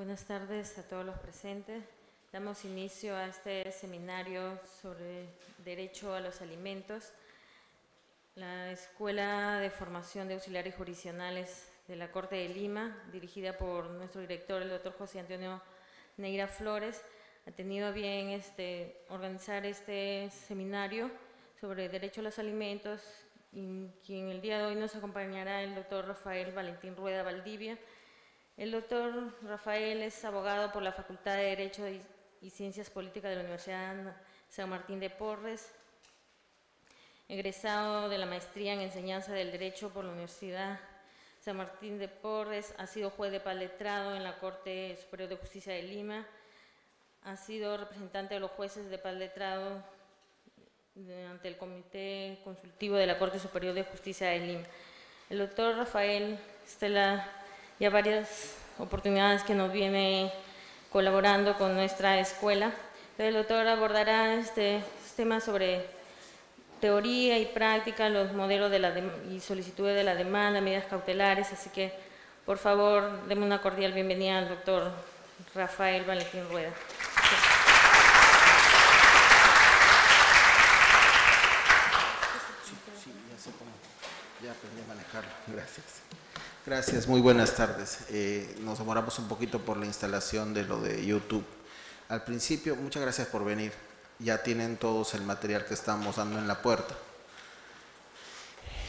Buenas tardes a todos los presentes. Damos inicio a este seminario sobre derecho a los alimentos. La Escuela de Formación de Auxiliares Jurisdiccionales de la Corte de Lima, dirigida por nuestro director, el doctor José Antonio Neira Flores, ha tenido a bien organizar este seminario sobre derecho a los alimentos, y quien el día de hoy nos acompañará el doctor Rafael Valentín Rueda Valdivia. El doctor Rafael es abogado por la Facultad de Derecho y Ciencias Políticas de la Universidad San Martín de Porres, egresado de la maestría en Enseñanza del Derecho por la Universidad San Martín de Porres, ha sido juez de paz letrado en la Corte Superior de Justicia de Lima, ha sido representante de los jueces de paz letrado ante el Comité Consultivo de la Corte Superior de Justicia de Lima. El doctor Rafael ya varias oportunidades que nos viene colaborando con nuestra escuela. El doctor abordará temas sobre teoría y práctica, los modelos y solicitudes de la demanda, medidas cautelares, así que por favor denme una cordial bienvenida al doctor Rafael Valentín Rueda. Sí, ya aprendí a manejarlo, gracias. Gracias, muy buenas tardes. Nos demoramos un poquito por la instalación de lo de YouTube. Al principio, muchas gracias por venir. Ya tienen todos el material que estamos dando en la puerta.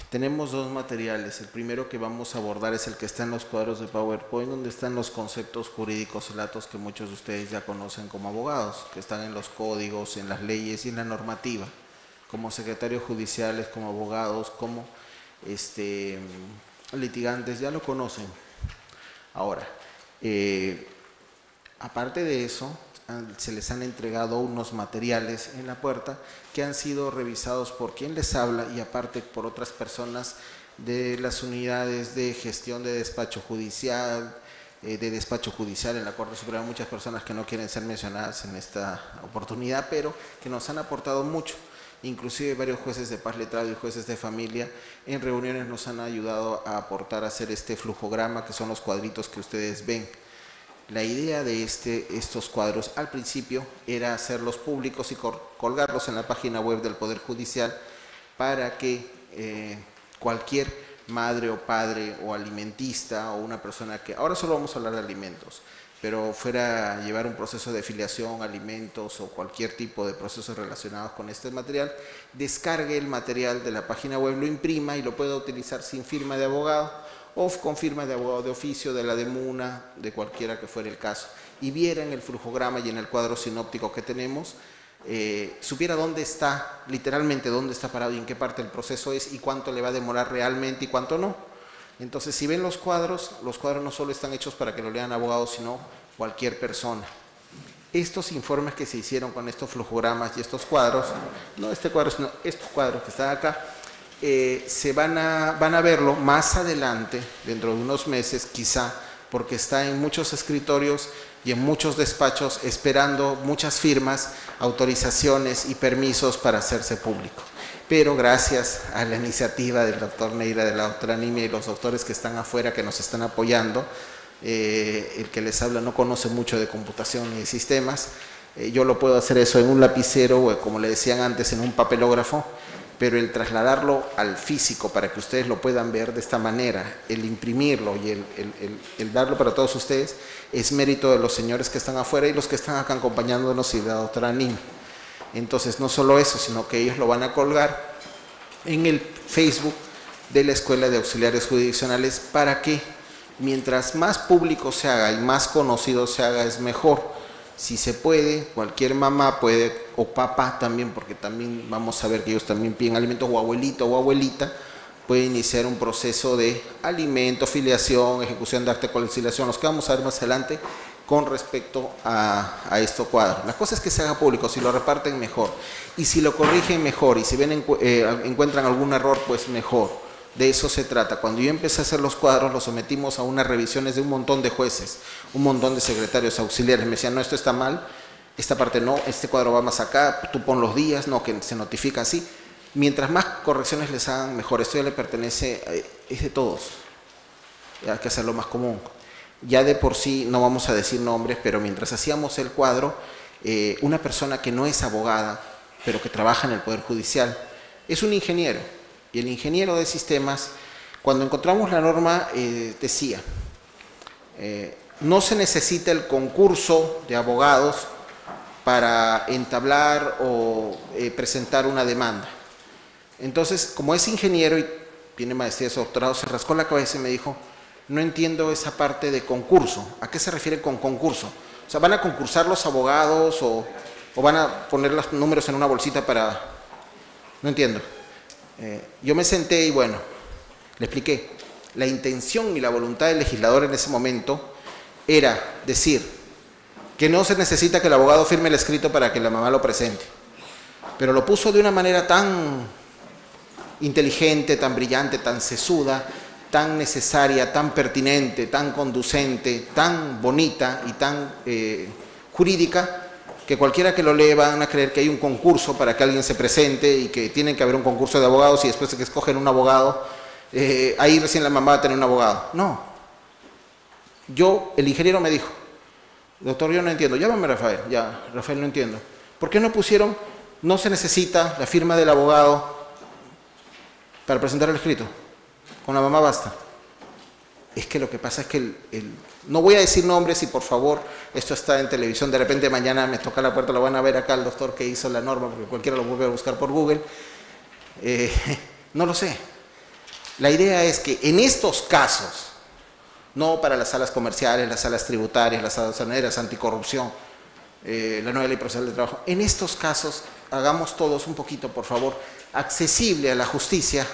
Tenemos dos materiales. El primero que vamos a abordar es el que está en los cuadros de PowerPoint, donde están los conceptos jurídicos y datos que muchos de ustedes ya conocen como abogados, que están en los códigos, en las leyes y en la normativa, como secretarios judiciales, como abogados, como litigantes, ya lo conocen. Ahora, aparte de eso, se les han entregado unos materiales en la puerta que han sido revisados por quien les habla y aparte por otras personas de las unidades de gestión de despacho judicial, en la Corte Suprema, muchas personas que no quieren ser mencionadas en esta oportunidad, pero que nos han aportado mucho. Inclusive varios jueces de paz letrado y jueces de familia en reuniones nos han ayudado a aportar a hacer este flujograma, que son los cuadritos que ustedes ven. La idea de estos cuadros al principio era hacerlos públicos y colgarlos en la página web del Poder Judicial para que cualquier madre o padre o alimentista o una persona que, ahora solo vamos a hablar de alimentos, pero fuera a llevar un proceso de filiación, alimentos o cualquier tipo de procesos relacionados con este material, descargue el material de la página web, lo imprima y lo pueda utilizar sin firma de abogado o con firma de abogado de oficio, de la DEMUNA, de cualquiera que fuera el caso, y viera en el flujograma y en el cuadro sinóptico que tenemos, supiera dónde está, literalmente dónde está parado y en qué parte del proceso es y cuánto le va a demorar realmente y cuánto no. Entonces, si ven los cuadros no solo están hechos para que lo lean abogados, sino cualquier persona. Estos informes que se hicieron con estos flujogramas y estos cuadros, no este cuadro, sino estos cuadros que están acá, se van a verlo más adelante, dentro de unos meses quizá, porque está en muchos escritorios y en muchos despachos esperando muchas firmas, autorizaciones y permisos para hacerse público. Pero gracias a la iniciativa del doctor Neira, de la doctora Nimia y los doctores que están afuera, que nos están apoyando, el que les habla no conoce mucho de computación ni de sistemas, yo lo puedo hacer eso en un lapicero o, como le decían antes, en un papelógrafo, pero el trasladarlo al físico para que ustedes lo puedan ver de esta manera, el imprimirlo y el darlo para todos ustedes, es mérito de los señores que están afuera y los que están acá acompañándonos y de la doctora Nimia. Entonces, no solo eso, sino que ellos lo van a colgar en el Facebook de la Escuela de Auxiliares Jurisdiccionales para que mientras más público se haga y más conocido se haga es mejor. Si se puede, cualquier mamá puede, o papá también, porque también vamos a ver que ellos también piden alimentos, o abuelito o abuelita, puede iniciar un proceso de alimento, filiación, ejecución de acta de conciliación, los que vamos a ver más adelante, con respecto a estos cuadros. La cosa es que se haga público, si lo reparten mejor, y si lo corrigen mejor, y si encuentran algún error, pues mejor. De eso se trata. Cuando yo empecé a hacer los cuadros, los sometimos a unas revisiones de un montón de jueces, un montón de secretarios auxiliares. Me decían, no, esto está mal, esta parte no, este cuadro va más acá, tú pon los días, no, que se notifica así. Mientras más correcciones les hagan, mejor. Esto ya le pertenece, es de todos. Hay que hacerlo más común. Ya de por sí, no vamos a decir nombres, pero mientras hacíamos el cuadro, una persona que no es abogada, pero que trabaja en el Poder Judicial, es un ingeniero. Y el ingeniero de sistemas, cuando encontramos la norma, decía, no se necesita el concurso de abogados para entablar o presentar una demanda. Entonces, como es ingeniero y tiene maestría y doctorado, se rascó la cabeza y me dijo, no entiendo esa parte de concurso. ¿A qué se refiere con concurso? O sea, ¿van a concursar los abogados o van a poner los números en una bolsita para...? No entiendo. Yo me senté y bueno, le expliqué. La intención y la voluntad del legislador en ese momento era decir que no se necesita que el abogado firme el escrito para que la mamá lo presente. Pero lo puso de una manera tan inteligente, tan brillante, tan sesuda, tan necesaria, tan pertinente, tan conducente, tan bonita y tan jurídica, que cualquiera que lo lea van a creer que hay un concurso para que alguien se presente y que tiene que haber un concurso de abogados y después de que escogen un abogado, ahí recién la mamá va a tener un abogado. No. El ingeniero me dijo, doctor, yo no entiendo, llámame Rafael, ya, Rafael, no entiendo. ¿Por qué no pusieron, no se necesita la firma del abogado para presentar el escrito? Con la mamá basta. Es que lo que pasa es que no voy a decir nombres y por favor, esto está en televisión, de repente mañana me toca la puerta, lo van a ver acá el doctor que hizo la norma, porque cualquiera lo vuelve a buscar por Google. No lo sé. La idea es que en estos casos, no para las salas comerciales, las salas tributarias, las salas aduaneras, anticorrupción, la nueva ley procesal de trabajo, en estos casos hagamos todos un poquito, por favor, accesible a la justicia,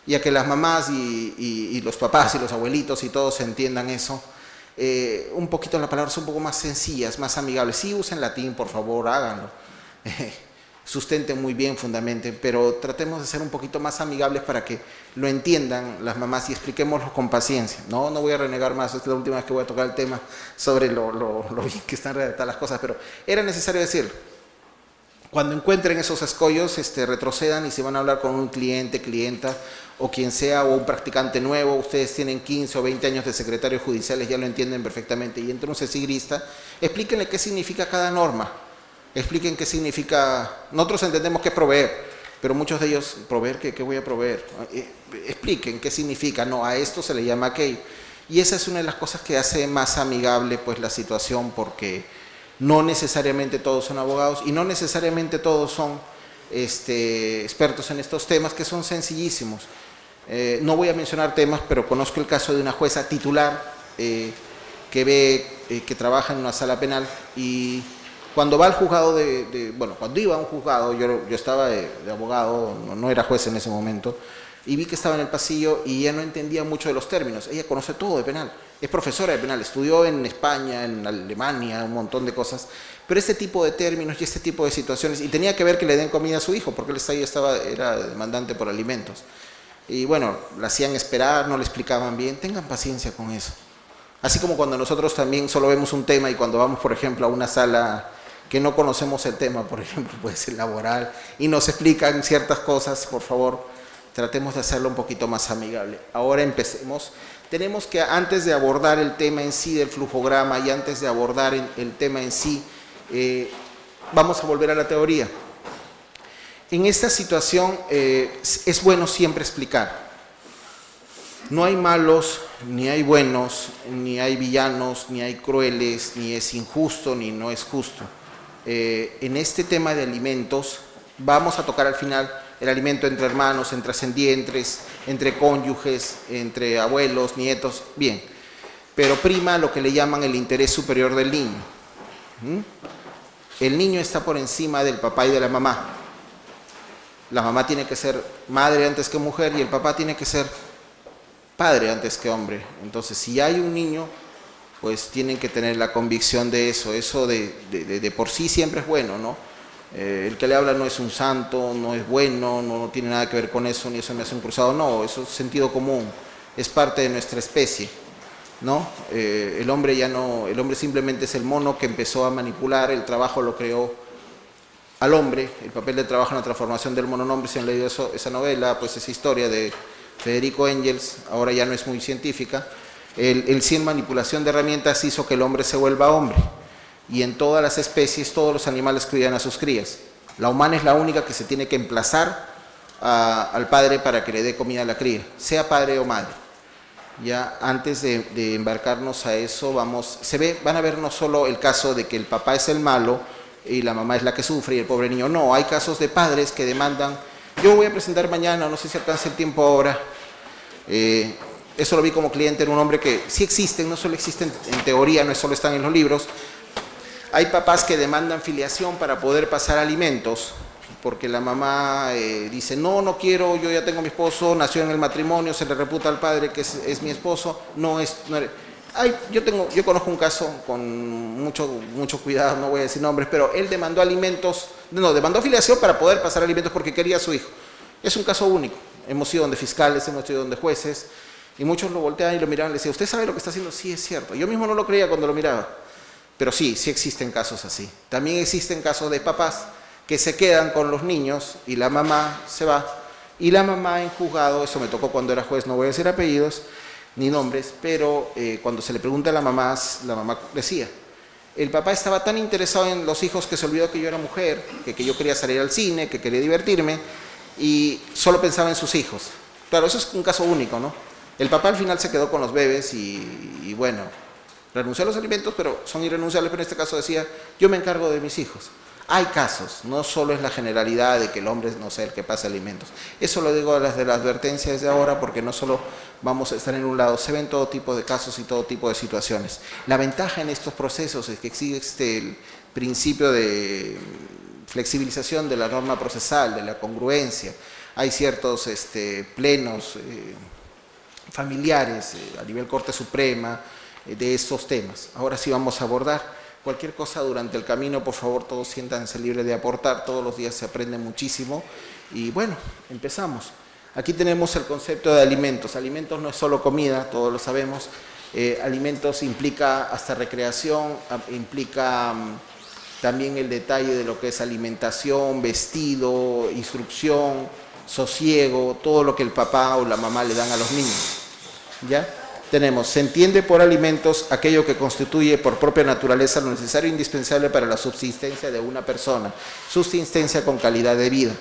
y a que las mamás y los papás y los abuelitos y todos entiendan eso, un poquito las palabras un poco más sencillas, más amigables. Sí, usen latín, por favor, háganlo. Sustenten muy bien, fundamenten, pero tratemos de ser un poquito más amigables para que lo entiendan las mamás y expliquémoslo con paciencia. No voy a renegar más, esta es la última vez que voy a tocar el tema sobre lo bien que están redactadas las cosas, pero era necesario decirlo. Cuando encuentren esos escollos, retrocedan y se van a hablar con un cliente, clienta, o quien sea, o un practicante nuevo. Ustedes tienen 15 o 20 años de secretarios judiciales, ya lo entienden perfectamente, y entra un cesigrista, explíquenle qué significa cada norma, expliquen qué significa, nosotros entendemos que es proveer, pero muchos de ellos, ¿proveer qué voy a proveer? Expliquen qué significa, no, a esto se le llama aquello. Y esa es una de las cosas que hace más amigable pues la situación, porque no necesariamente todos son abogados y no necesariamente todos son expertos en estos temas, que son sencillísimos. No voy a mencionar temas, pero conozco el caso de una jueza titular que trabaja en una sala penal, y cuando va al juzgado cuando iba a un juzgado, yo estaba de abogado, no era juez en ese momento, y vi que estaba en el pasillo y ella no entendía mucho de los términos. Ella conoce todo de penal, es profesora de penal, estudió en España, en Alemania, un montón de cosas, pero este tipo de términos y este tipo de situaciones, y tenía que ver que le den comida a su hijo, porque él era demandante por alimentos. Y bueno, la hacían esperar, no le explicaban bien. Tengan paciencia con eso. Así como cuando nosotros también solo vemos un tema y cuando vamos, por ejemplo, a una sala que no conocemos el tema, por ejemplo, puede ser laboral, y nos explican ciertas cosas, por favor, tratemos de hacerlo un poquito más amigable. Ahora empecemos. Tenemos que, antes de abordar el tema en sí del flujograma y antes de abordar el tema en sí, vamos a volver a la teoría. En esta situación es bueno siempre explicar. No hay malos, ni hay buenos, ni hay villanos, ni hay crueles, ni es injusto, ni no es justo. En este tema de alimentos, vamos a tocar al final el alimento entre hermanos, entre ascendientes, entre cónyuges, entre abuelos, nietos, bien. Pero prima lo que le llaman el interés superior del niño. El niño está por encima del papá y de la mamá. La mamá tiene que ser madre antes que mujer y el papá tiene que ser padre antes que hombre. Entonces, si hay un niño, pues tienen que tener la convicción de eso. Eso de por sí siempre es bueno, ¿no? El que le habla no es un santo, no es bueno, no tiene nada que ver con eso, ni eso me hace un cruzado. No, eso es sentido común, es parte de nuestra especie, ¿no? El hombre simplemente es el mono que empezó a manipular, el trabajo lo creó al hombre, el papel del trabajo en la transformación del mononombre. Si han leído esa novela, pues esa historia de Federico Engels, ahora ya no es muy científica, El sin manipulación de herramientas hizo que el hombre se vuelva hombre. Y en todas las especies, todos los animales cuidan a sus crías. La humana es la única que se tiene que emplazar al padre para que le dé comida a la cría, sea padre o madre. Ya antes de embarcarnos a eso, van a ver no solo el caso de que el papá es el malo y la mamá es la que sufre y el pobre niño. No, hay casos de padres que demandan. Yo voy a presentar mañana, no sé si alcanza el tiempo ahora. Eso lo vi como cliente en un hombre que sí existen, no solo existen en teoría, no solo están en los libros. Hay papás que demandan filiación para poder pasar alimentos, porque la mamá dice, no quiero, yo ya tengo mi esposo, nació en el matrimonio, se le reputa al padre que es mi esposo, yo conozco un caso con mucho cuidado, no voy a decir nombres, pero él demandó demandó filiación para poder pasar alimentos porque quería a su hijo. Es un caso único, hemos ido donde fiscales, hemos ido donde jueces, y muchos lo voltean y lo miraban y le decían, ¿usted sabe lo que está haciendo? Sí, es cierto. Yo mismo no lo creía cuando lo miraba, pero sí existen casos así. También existen casos de papás que se quedan con los niños y la mamá se va, y la mamá en juzgado, eso me tocó cuando era juez, no voy a decir apellidos ni nombres, pero cuando se le pregunta a la mamá decía, el papá estaba tan interesado en los hijos que se olvidó que yo era mujer, que yo quería salir al cine, que quería divertirme, y solo pensaba en sus hijos. Claro, eso es un caso único, ¿no? El papá al final se quedó con los bebés y bueno, renunció a los alimentos, pero son irrenunciables, pero en este caso decía, yo me encargo de mis hijos. Hay casos, no solo es la generalidad de que el hombre no sea el que pasa alimentos. Eso lo digo de la advertencia desde ahora, porque no solo vamos a estar en un lado, se ven todo tipo de casos y todo tipo de situaciones. La ventaja en estos procesos es que existe el principio de flexibilización de la norma procesal, de la congruencia. Hay ciertos plenos familiares a nivel Corte Suprema de estos temas. Ahora sí vamos a abordar. Cualquier cosa durante el camino, por favor, todos siéntanse libres de aportar, todos los días se aprende muchísimo. Y bueno, empezamos. Aquí tenemos el concepto de alimentos. Alimentos no es solo comida, todos lo sabemos. Alimentos implica hasta recreación, implica también el detalle de lo que es alimentación, vestido, instrucción, sosiego, todo lo que el papá o la mamá le dan a los niños. ¿Ya? Tenemos, se entiende por alimentos aquello que constituye por propia naturaleza lo necesario e indispensable para la subsistencia de una persona, subsistencia con calidad de vida.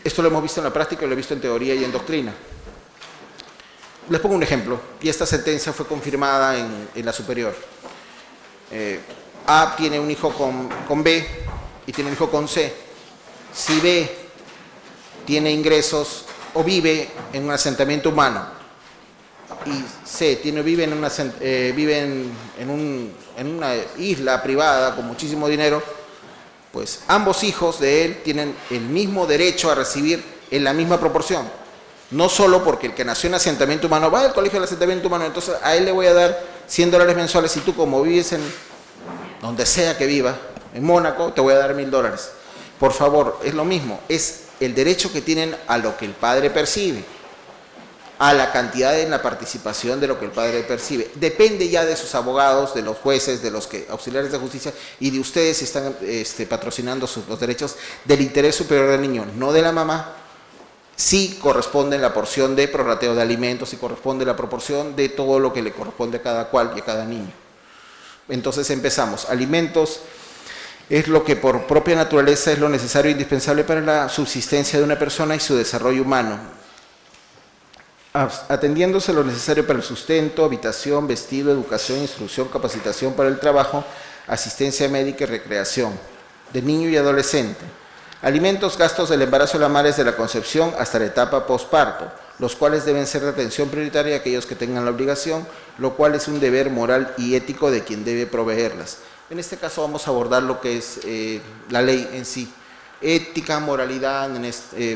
Esto lo hemos visto en la práctica y lo he visto en teoría y en doctrina. Les pongo un ejemplo, y esta sentencia fue confirmada en la superior. A tiene un hijo con B y tiene un hijo con C. Si B tiene ingresos o vive en un asentamiento humano, y C vive en una isla privada con muchísimo dinero, pues ambos hijos de él tienen el mismo derecho a recibir en la misma proporción. No solo porque el que nació en asentamiento humano va al colegio del asentamiento humano, entonces a él le voy a dar $100 mensuales y tú, como vives en donde sea que viva, en Mónaco, te voy a dar $1000. Por favor, es lo mismo, es el derecho que tienen a lo que el padre percibe, a la cantidad en la participación de lo que el padre percibe. Depende ya de sus abogados, de los jueces, de los auxiliares de justicia y de ustedes si están patrocinando los derechos del interés superior del niño, no de la mamá. Sí corresponde la porción de prorrateo de alimentos y corresponde la proporción de todo lo que le corresponde a cada cual y a cada niño. Entonces empezamos. Alimentos es lo que por propia naturaleza es lo necesario e indispensable para la subsistencia de una persona y su desarrollo humano, atendiéndose lo necesario para el sustento, habitación, vestido, educación, instrucción, capacitación para el trabajo, asistencia médica y recreación del niño y adolescente. Alimentos, gastos del embarazo de la madre desde la concepción hasta la etapa posparto, los cuales deben ser de atención prioritaria a aquellos que tengan la obligación, lo cual es un deber moral y ético de quien debe proveerlas. En este caso vamos a abordar lo que es la ley en sí. Ética, moralidad,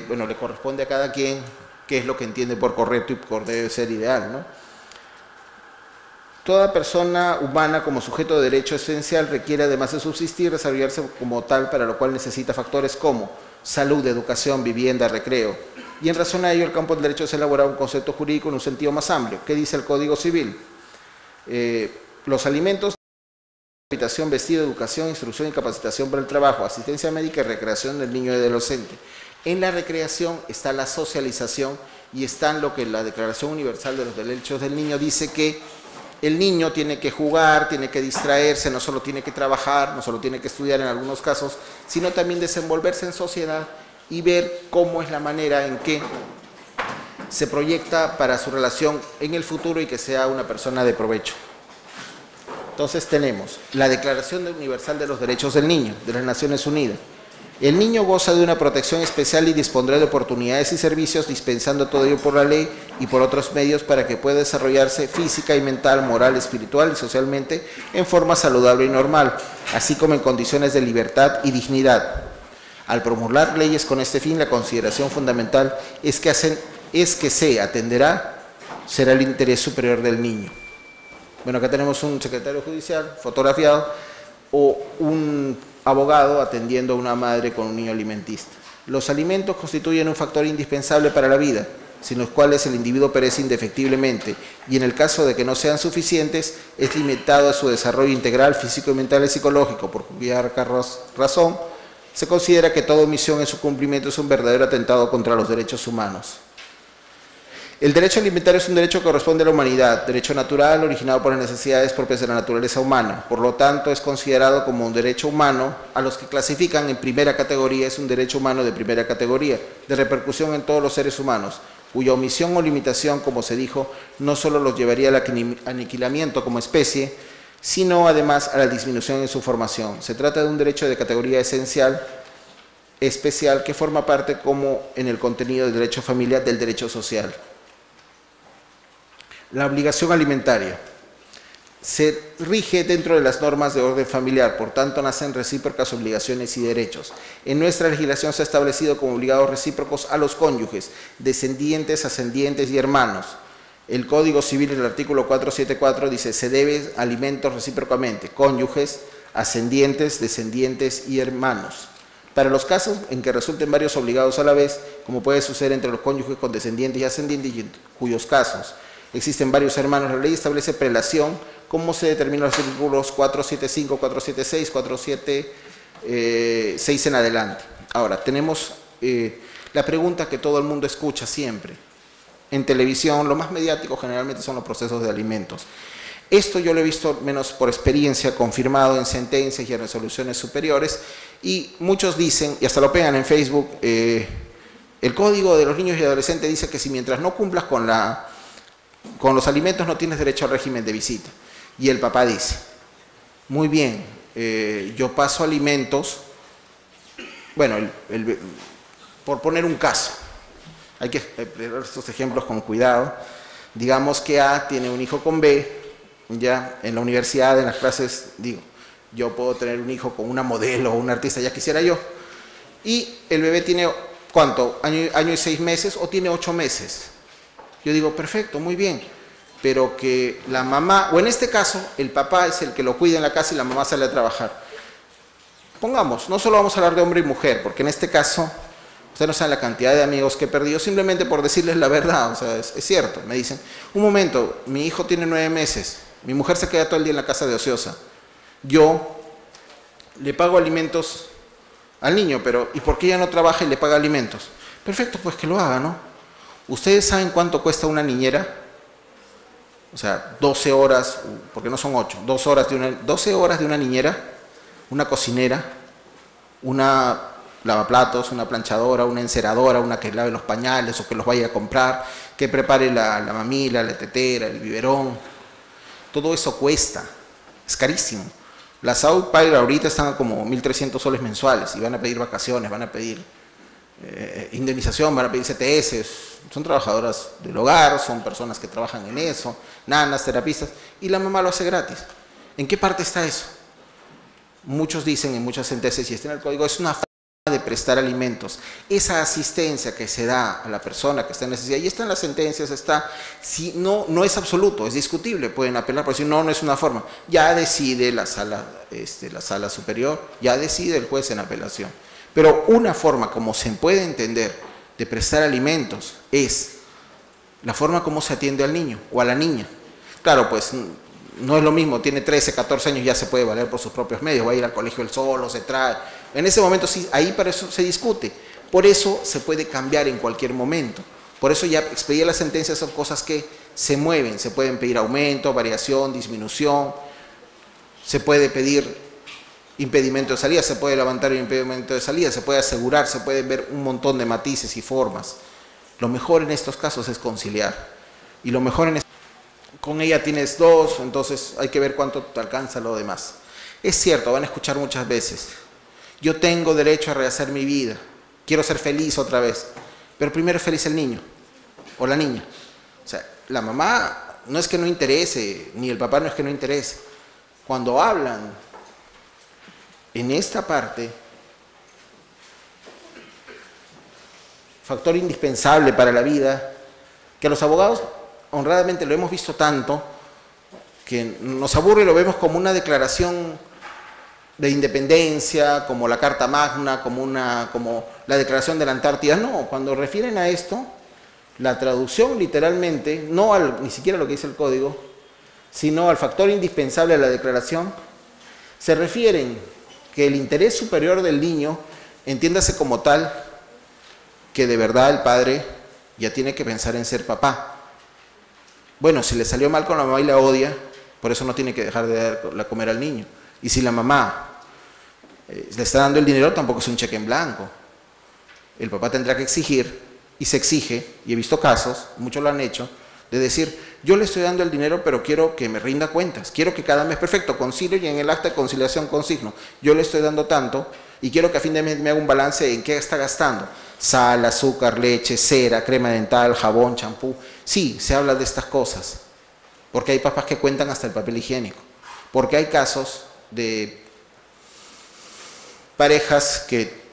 bueno, le corresponde a cada quien qué es lo que entiende por correcto y por debe ser ideal, ¿no? Toda persona humana como sujeto de derecho esencial requiere, además de subsistir, desarrollarse como tal, para lo cual necesita factores como salud, educación, vivienda, recreo. Y en razón a ello, el campo del derecho es elaborar un concepto jurídico en un sentido más amplio. ¿Qué dice el Código Civil? Los alimentos, habitación, vestido, educación, instrucción y capacitación para el trabajo, asistencia médica y recreación del niño y adolescente. En la recreación está la socialización y está en lo que la Declaración Universal de los Derechos del Niño dice, que el niño tiene que jugar, tiene que distraerse, no solo tiene que trabajar, no solo tiene que estudiar en algunos casos, sino también desenvolverse en sociedad y ver cómo es la manera en que se proyecta para su relación en el futuro y que sea una persona de provecho. Entonces tenemos la Declaración Universal de los Derechos del Niño, de las Naciones Unidas. El niño goza de una protección especial y dispondrá de oportunidades y servicios, dispensando todo ello por la ley y por otros medios para que pueda desarrollarse física y mental, moral, espiritual y socialmente en forma saludable y normal, así como en condiciones de libertad y dignidad. Al promulgar leyes con este fin, la consideración fundamental es que se atenderá, será el interés superior del niño. Bueno, acá tenemos un secretario judicial fotografiado o un abogado atendiendo a una madre con un niño alimentista. Los alimentos constituyen un factor indispensable para la vida, sin los cuales el individuo perece indefectiblemente, y en el caso de que no sean suficientes, es limitado a su desarrollo integral, físico, mental y psicológico, por cuya razón se considera que toda omisión en su cumplimiento es un verdadero atentado contra los derechos humanos. El derecho alimentario es un derecho que corresponde a la humanidad, derecho natural originado por las necesidades propias de la naturaleza humana. Por lo tanto, es considerado como un derecho humano. A los que clasifican en primera categoría es un derecho humano de primera categoría, de repercusión en todos los seres humanos, cuya omisión o limitación, como se dijo, no solo los llevaría al aniquilamiento como especie, sino además a la disminución en su formación. Se trata de un derecho de categoría esencial, especial, que forma parte, como en el contenido del derecho familiar, del derecho social. La obligación alimentaria se rige dentro de las normas de orden familiar, por tanto nacen recíprocas obligaciones y derechos. En nuestra legislación se ha establecido como obligados recíprocos a los cónyuges, descendientes, ascendientes y hermanos. El Código Civil, en el artículo 474, dice: se debe alimentos recíprocamente, cónyuges, ascendientes, descendientes y hermanos. Para los casos en que resulten varios obligados a la vez, como puede suceder entre los cónyuges con descendientes y ascendientes, y en cuyos casos existen varios hermanos, la ley establece prelación, como se determina en los artículos 475, 476, 476 en adelante. Ahora, tenemos la pregunta que todo el mundo escucha siempre. En televisión, lo más mediático generalmente son los procesos de alimentos. Esto yo lo he visto, menos por experiencia, confirmado en sentencias y en resoluciones superiores, y muchos dicen, y hasta lo pegan en Facebook, el Código de los Niños y Adolescentes dice que si mientras no cumplas con los alimentos no tienes derecho al régimen de visita. Y el papá dice: muy bien, yo paso alimentos, bueno, por poner un caso, hay que ver estos ejemplos con cuidado. Digamos que A tiene un hijo con B, ya en la universidad, en las clases, digo, yo puedo tener un hijo con una modelo o un artista, ya quisiera yo, y el bebé tiene, ¿cuánto? Año y 6 meses, o tiene 8 meses. Yo digo, perfecto, muy bien, pero que la mamá, o en este caso, el papá es el que lo cuida en la casa y la mamá sale a trabajar. Pongamos, no solo vamos a hablar de hombre y mujer, porque en este caso, ustedes no saben la cantidad de amigos que he perdido simplemente por decirles la verdad. O sea, es cierto. Me dicen, un momento, mi hijo tiene 9 meses, mi mujer se queda todo el día en la casa de ociosa. Yo le pago alimentos al niño, pero ¿y por qué ella no trabaja y le paga alimentos? Perfecto, pues que lo haga, ¿no? ¿Ustedes saben cuánto cuesta una niñera? O sea, 12 horas, porque no son 8, 12 horas de una niñera, una cocinera, una lavaplatos, una planchadora, una enceradora, una que lave los pañales o que los vaya a comprar, que prepare la mamila, la tetera, el biberón. Todo eso cuesta, es carísimo. Las au pair ahorita están como 1.300 soles mensuales y van a pedir vacaciones, van a pedir indemnización, van a pedir CTS. Son trabajadoras del hogar, son personas que trabajan en eso, nanas, terapistas, y la mamá lo hace gratis. ¿En qué parte está eso? Muchos dicen en muchas sentencias, y está en el código, es una forma de prestar alimentos. Esa asistencia que se da a la persona que está en necesidad, y está en las sentencias, está, si no es absoluto, es discutible, pueden apelar, pero si no es una forma, ya decide la sala superior, ya decide el juez en apelación. Pero una forma como se puede entender de prestar alimentos es la forma como se atiende al niño o a la niña. Claro, pues no es lo mismo, tiene 13, 14 años, ya se puede valer por sus propios medios, va a ir al colegio él solo, se trae. En ese momento sí, ahí para eso se discute. Por eso se puede cambiar en cualquier momento. Por eso ya expedir las sentencias son cosas que se mueven, se pueden pedir aumento, variación, disminución, se puede pedir impedimento de salida, se puede levantar el impedimento de salida, se puede asegurar, se pueden ver un montón de matices y formas. Lo mejor en estos casos es conciliar. Y lo mejor con ella tienes 2, entonces hay que ver cuánto te alcanza lo demás. Es cierto, van a escuchar muchas veces, yo tengo derecho a rehacer mi vida, quiero ser feliz otra vez, pero primero es feliz el niño o la niña. O sea, la mamá no es que no interese, ni el papá no es que no interese. Cuando hablan en esta parte, factor indispensable para la vida, que a los abogados honradamente lo hemos visto tanto, que nos aburre y lo vemos como una declaración de independencia, como la Carta Magna, como la Declaración de la Antártida. No, cuando refieren a esto, la traducción literalmente, ni siquiera lo que dice el código, sino al factor indispensable de la declaración, se refieren que el interés superior del niño, entiéndase como tal, que de verdad el padre ya tiene que pensar en ser papá. Bueno, si le salió mal con la mamá y la odia, por eso no tiene que dejar de darle a comer al niño. Y si la mamá le está dando el dinero, tampoco es un cheque en blanco. El papá tendrá que exigir, y se exige, y he visto casos, muchos lo han hecho, de decir, yo le estoy dando el dinero, pero quiero que me rinda cuentas, quiero que cada mes, perfecto, concilio y en el acta de conciliación consigno, yo le estoy dando tanto, y quiero que a fin de mes me haga un balance en qué está gastando. Sal, azúcar, leche, cera, crema dental, jabón, champú. Sí, se habla de estas cosas, porque hay papás que cuentan hasta el papel higiénico, porque hay casos de parejas que,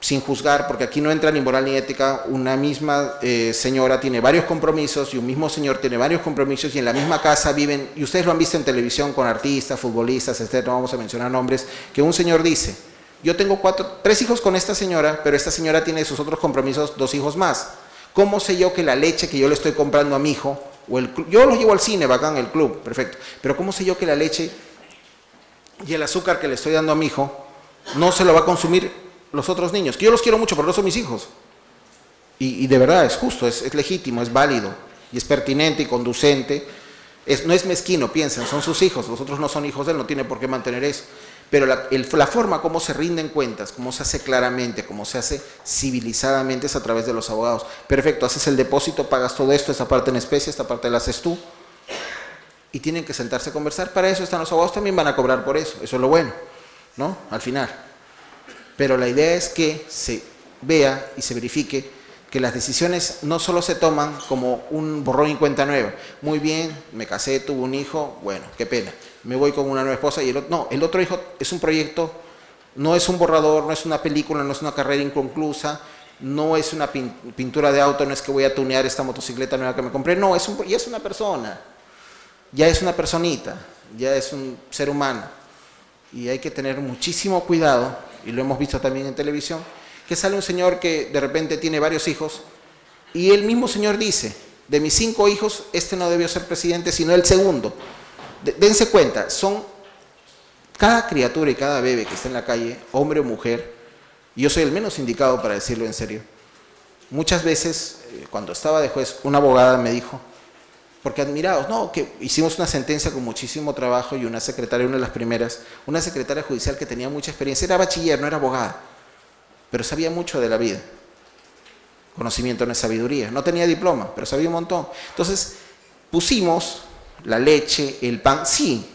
sin juzgar, porque aquí no entra ni moral ni ética, una misma señora tiene varios compromisos y un mismo señor tiene varios compromisos y en la misma casa viven, y ustedes lo han visto en televisión con artistas, futbolistas, etcétera, no vamos a mencionar nombres, que un señor dice, yo tengo 3 hijos con esta señora, pero esta señora tiene sus otros compromisos 2 hijos más. ¿Cómo sé yo que la leche que yo le estoy comprando a mi hijo, yo lo llevo al cine, bacán, el club, perfecto, pero cómo sé yo que la leche y el azúcar que le estoy dando a mi hijo no se lo va a consumir los otros niños? Que yo los quiero mucho, pero no son mis hijos. Y de verdad es justo, es legítimo, es válido, y es pertinente y conducente. No es mezquino, piensen, son sus hijos, los otros no son hijos de él, no tiene por qué mantener eso. Pero la forma como se rinden cuentas, cómo se hace claramente, cómo se hace civilizadamente es a través de los abogados. Perfecto, haces el depósito, pagas todo esto, esta parte en especie, esta parte la haces tú. Y tienen que sentarse a conversar, para eso están los abogados, también van a cobrar por eso es lo bueno, ¿no? Al final. Pero la idea es que se vea y se verifique que las decisiones no solo se toman como un borrón y cuenta nueva. Muy bien, me casé, tuve un hijo, bueno, qué pena, me voy con una nueva esposa y el otro hijo es un proyecto, no es un borrador, no es una película, no es una carrera inconclusa, no es una pintura de auto, no es que voy a tunear esta motocicleta nueva que me compré, no, ya es una persona, ya es una personita, ya es un ser humano. Y hay que tener muchísimo cuidado, y lo hemos visto también en televisión, que sale un señor que de repente tiene varios hijos, y el mismo señor dice, de mis 5 hijos, este no debió ser presidente, sino el segundo. Dense cuenta, cada criatura y cada bebé que está en la calle, hombre o mujer, y yo soy el menos indicado para decirlo en serio. Muchas veces, cuando estaba de juez, una abogada me dijo, porque admirados, no, que hicimos una sentencia con muchísimo trabajo y una secretaria, una de las primeras, una secretaria judicial que tenía mucha experiencia, era bachiller, no era abogada, pero sabía mucho de la vida. Conocimiento no es sabiduría, no tenía diploma, pero sabía un montón. Entonces, pusimos la leche, el pan, sí,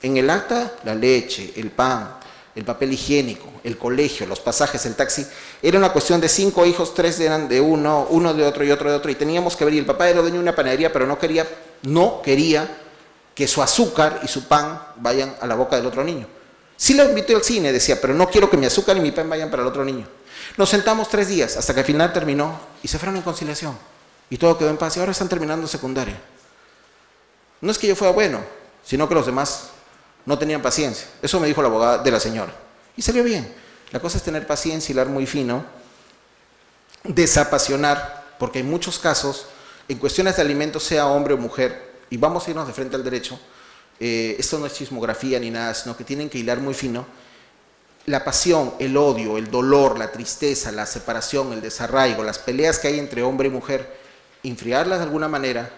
en el acta, la leche, el pan, el papel higiénico, el colegio, los pasajes, el taxi, era una cuestión de 5 hijos, 3 eran de uno de otro y otro de otro, y teníamos que ver, y el papá era dueño de una panadería, pero no quería que su azúcar y su pan vayan a la boca del otro niño. Sí lo invité al cine, decía, pero no quiero que mi azúcar y mi pan vayan para el otro niño. Nos sentamos 3 días, hasta que al final terminó, y se fueron en conciliación, y todo quedó en paz, y ahora están terminando secundaria. No es que yo fuera bueno, sino que los demás no tenían paciencia. Eso me dijo la abogada de la señora. Y salió bien. La cosa es tener paciencia, hilar muy fino, desapasionar, porque en muchos casos, en cuestiones de alimentos, sea hombre o mujer, y vamos a irnos de frente al derecho, esto no es chismografía ni nada, sino que tienen que hilar muy fino. La pasión, el odio, el dolor, la tristeza, la separación, el desarraigo, las peleas que hay entre hombre y mujer, enfriarlas de alguna manera,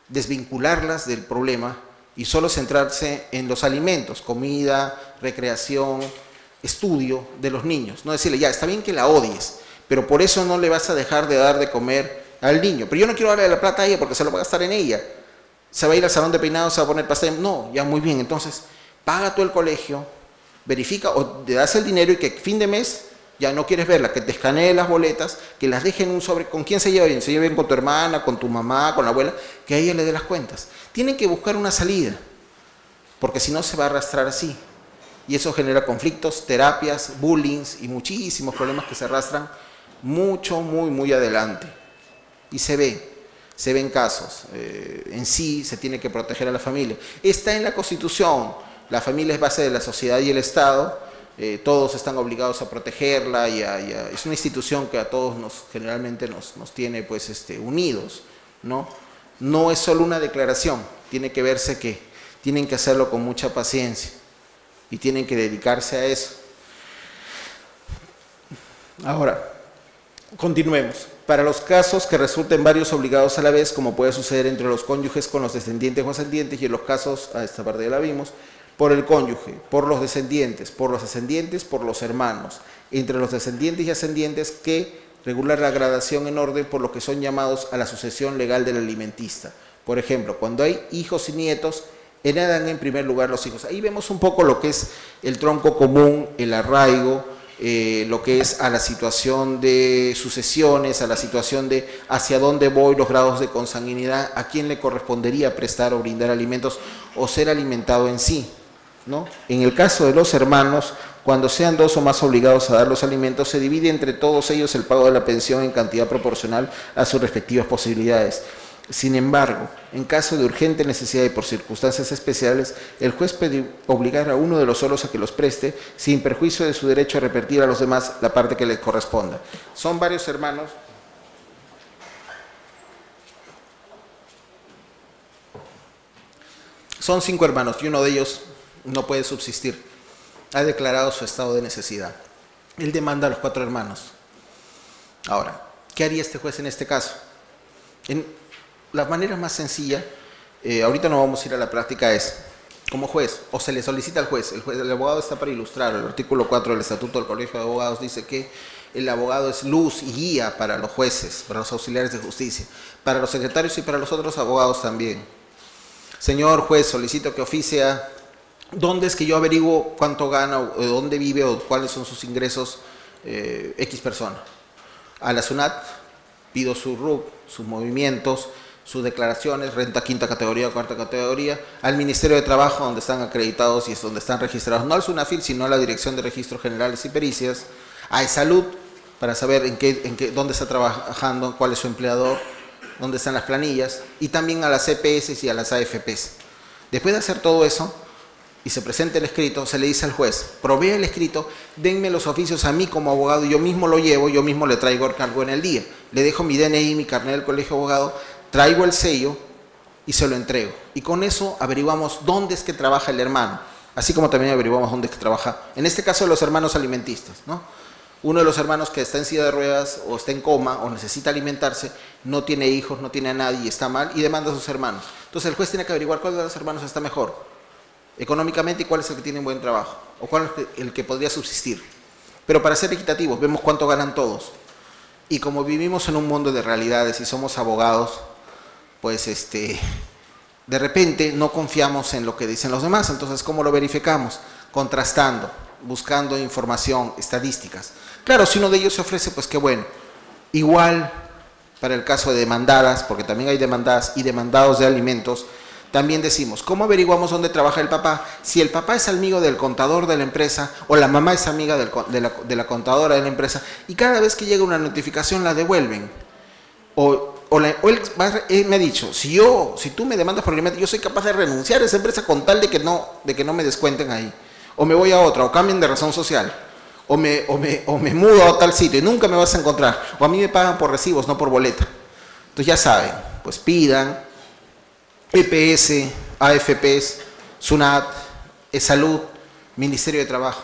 desvincularlas del problema y solo centrarse en los alimentos, comida, recreación, estudio de los niños. No decirle, ya, está bien que la odies, pero por eso no le vas a dejar de dar de comer al niño. Pero yo no quiero darle la plata a ella porque se lo va a gastar en ella. Se va a ir al salón de peinados, se va a poner pastel. No, ya muy bien, entonces paga tú el colegio, verifica o te das el dinero y que fin de mes ya no quieres verla, que te escanee las boletas, que las dejen en un sobre. ¿Con quién se lleva bien? Se lleva bien con tu hermana, con tu mamá, con la abuela, que a ella le dé las cuentas. Tienen que buscar una salida, porque si no se va a arrastrar así. Y eso genera conflictos, terapias, bullying y muchísimos problemas que se arrastran muy adelante. Y se ven casos. En sí se tiene que proteger a la familia. Está en la Constitución. La familia es base de la sociedad y el Estado. Todos están obligados a protegerla es una institución que a todos generalmente nos tiene pues, unidos, ¿no? No es solo una declaración, tiene que verse que tienen que hacerlo con mucha paciencia y tienen que dedicarse a eso. Ahora, continuemos. Para los casos que resulten varios obligados a la vez, como puede suceder entre los cónyuges con los descendientes o ascendientes, y en los casos, a esta parte ya la vimos, por el cónyuge, por los descendientes, por los ascendientes, por los hermanos, entre los descendientes y ascendientes que regular la gradación en orden por lo que son llamados a la sucesión legal del alimentista. Por ejemplo, cuando hay hijos y nietos, heredan en primer lugar los hijos. Ahí vemos un poco lo que es el tronco común, el arraigo, lo que es a la situación de sucesiones, a la situación de hacia dónde voy, los grados de consanguinidad, a quién le correspondería prestar o brindar alimentos o ser alimentado en sí, ¿no? En el caso de los hermanos, cuando sean dos o más obligados a dar los alimentos, se divide entre todos ellos el pago de la pensión en cantidad proporcional a sus respectivas posibilidades. Sin embargo, en caso de urgente necesidad y por circunstancias especiales, el juez puede obligar a uno de los solos a que los preste, sin perjuicio de su derecho a repartir a los demás la parte que les corresponda. Son varios hermanos. Son 5 hermanos y uno de ellos no puede subsistir. Ha declarado su estado de necesidad. Él demanda a los 4 hermanos. Ahora, ¿qué haría este juez en este caso? La manera más sencilla, ahorita no vamos a ir a la práctica, es como juez, o se le solicita al juez, el abogado está para ilustrar, el artículo 4 del Estatuto del Colegio de Abogados dice que el abogado es luz y guía para los jueces, para los auxiliares de justicia, para los secretarios y para los otros abogados también. Señor juez, solicito que oficia, ¿dónde es que yo averiguo cuánto gana, o dónde vive, o cuáles son sus ingresos X persona? A la SUNAT pido su RUC, sus movimientos, sus declaraciones, renta quinta categoría o cuarta categoría, al Ministerio de Trabajo, donde están acreditados y es donde están registrados, no al SUNAFIL, sino a la Dirección de Registros Generales y Pericias, a Salud, para saber dónde está trabajando, cuál es su empleador, dónde están las planillas, y también a las EPS y a las AFPs. Después de hacer todo eso, y se presenta el escrito, se le dice al juez, provee el escrito, denme los oficios a mí como abogado, yo mismo lo llevo, yo mismo le traigo el cargo en el día, le dejo mi DNI, mi carnet del colegio de abogado, traigo el sello y se lo entrego. Y con eso averiguamos dónde es que trabaja el hermano, así como también averiguamos dónde es que trabaja, en este caso los hermanos alimentistas, ¿no? Uno de los hermanos que está en silla de ruedas o está en coma o necesita alimentarse, no tiene hijos, no tiene a nadie y está mal y demanda a sus hermanos. Entonces el juez tiene que averiguar cuál de los hermanos está mejor económicamente y cuál es el que tiene un buen trabajo o cuál es el que podría subsistir. Pero para ser equitativos, vemos cuánto ganan todos. Y como vivimos en un mundo de realidades y somos abogados, pues de repente no confiamos en lo que dicen los demás. Entonces, ¿cómo lo verificamos? Contrastando, buscando información, estadísticas. Claro, si uno de ellos se ofrece, pues qué bueno. Igual para el caso de demandadas, porque también hay demandadas y demandados de alimentos, también decimos, ¿cómo averiguamos dónde trabaja el papá? Si el papá es amigo del contador de la empresa o la mamá es amiga de la contadora de la empresa y cada vez que llega una notificación la devuelven. Él me ha dicho, si tú me demandas por alimento, yo soy capaz de renunciar a esa empresa con tal de que no me descuenten ahí. O me voy a otra, o cambien de razón social, o me mudo a tal sitio y nunca me vas a encontrar. O a mí me pagan por recibos, no por boleta. Entonces ya saben, pues pidan EPS, AFPs, SUNAT, Salud, Ministerio de Trabajo.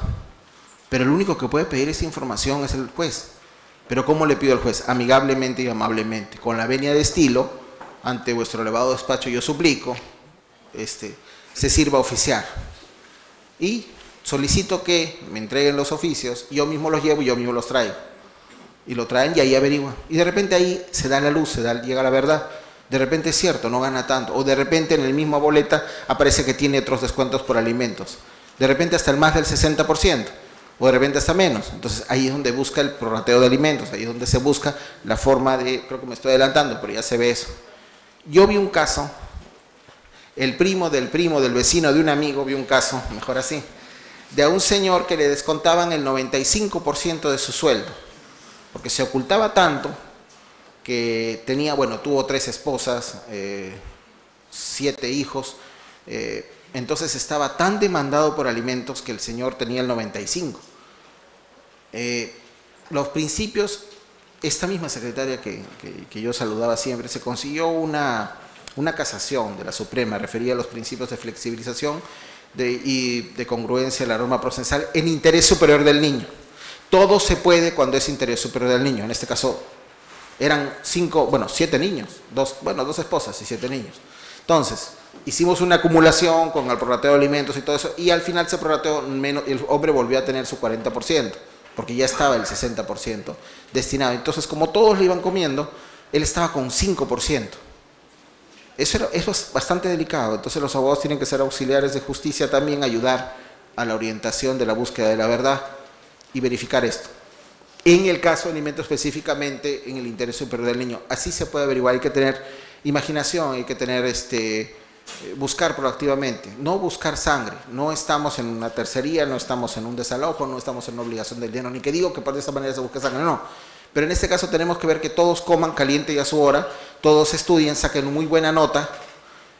Pero el único que puede pedir esa información es el juez. Pero ¿cómo le pido al juez? Amigablemente y amablemente, con la venia de estilo, ante vuestro elevado despacho yo suplico, se sirva a oficiar. Y solicito que me entreguen los oficios, yo mismo los llevo y yo mismo los traigo. Y lo traen y ahí averiguan. Y de repente ahí se da la luz, llega la verdad. De repente es cierto, no gana tanto. O de repente en la misma boleta aparece que tiene otros descuentos por alimentos. De repente hasta el más del 60%. O de repente hasta menos. Entonces ahí es donde busca el prorrateo de alimentos. Ahí es donde se busca la forma de, creo que me estoy adelantando, pero ya se ve eso. Yo vi un caso, el primo del vecino de un amigo, vi un caso, mejor así, de a un señor que le descontaban el 95% de su sueldo. Porque se ocultaba tanto que tenía, bueno, tuvo 3 esposas, 7 hijos, entonces estaba tan demandado por alimentos que el señor tenía el 95%. Los principios, esta misma secretaria que yo saludaba siempre, se consiguió una casación de la Suprema, refería a los principios de flexibilización y de congruencia de la norma procesal en interés superior del niño. Todo se puede cuando es interés superior del niño. En este caso eran 7 niños, 2 esposas y 7 niños. Entonces, hicimos una acumulación con el prorrateo de alimentos y todo eso, y al final se prorrateó menos, el hombre volvió a tener su 40%, porque ya estaba el 60% destinado. Entonces, como todos le iban comiendo, él estaba con 5%. Eso es bastante delicado. Entonces los abogados tienen que ser auxiliares de justicia también, ayudar a la orientación de la búsqueda de la verdad y verificar esto. En el caso de alimentos específicamente, en el interés superior del niño, así se puede averiguar. Hay que tener imaginación, hay que tener buscar proactivamente, no buscar sangre. No estamos en una tercería, no estamos en un desalojo, no estamos en una obligación del dinero, ni que digo que por esta manera se busque sangre, no. Pero en este caso tenemos que ver que todos coman caliente y a su hora, todos estudien, saquen muy buena nota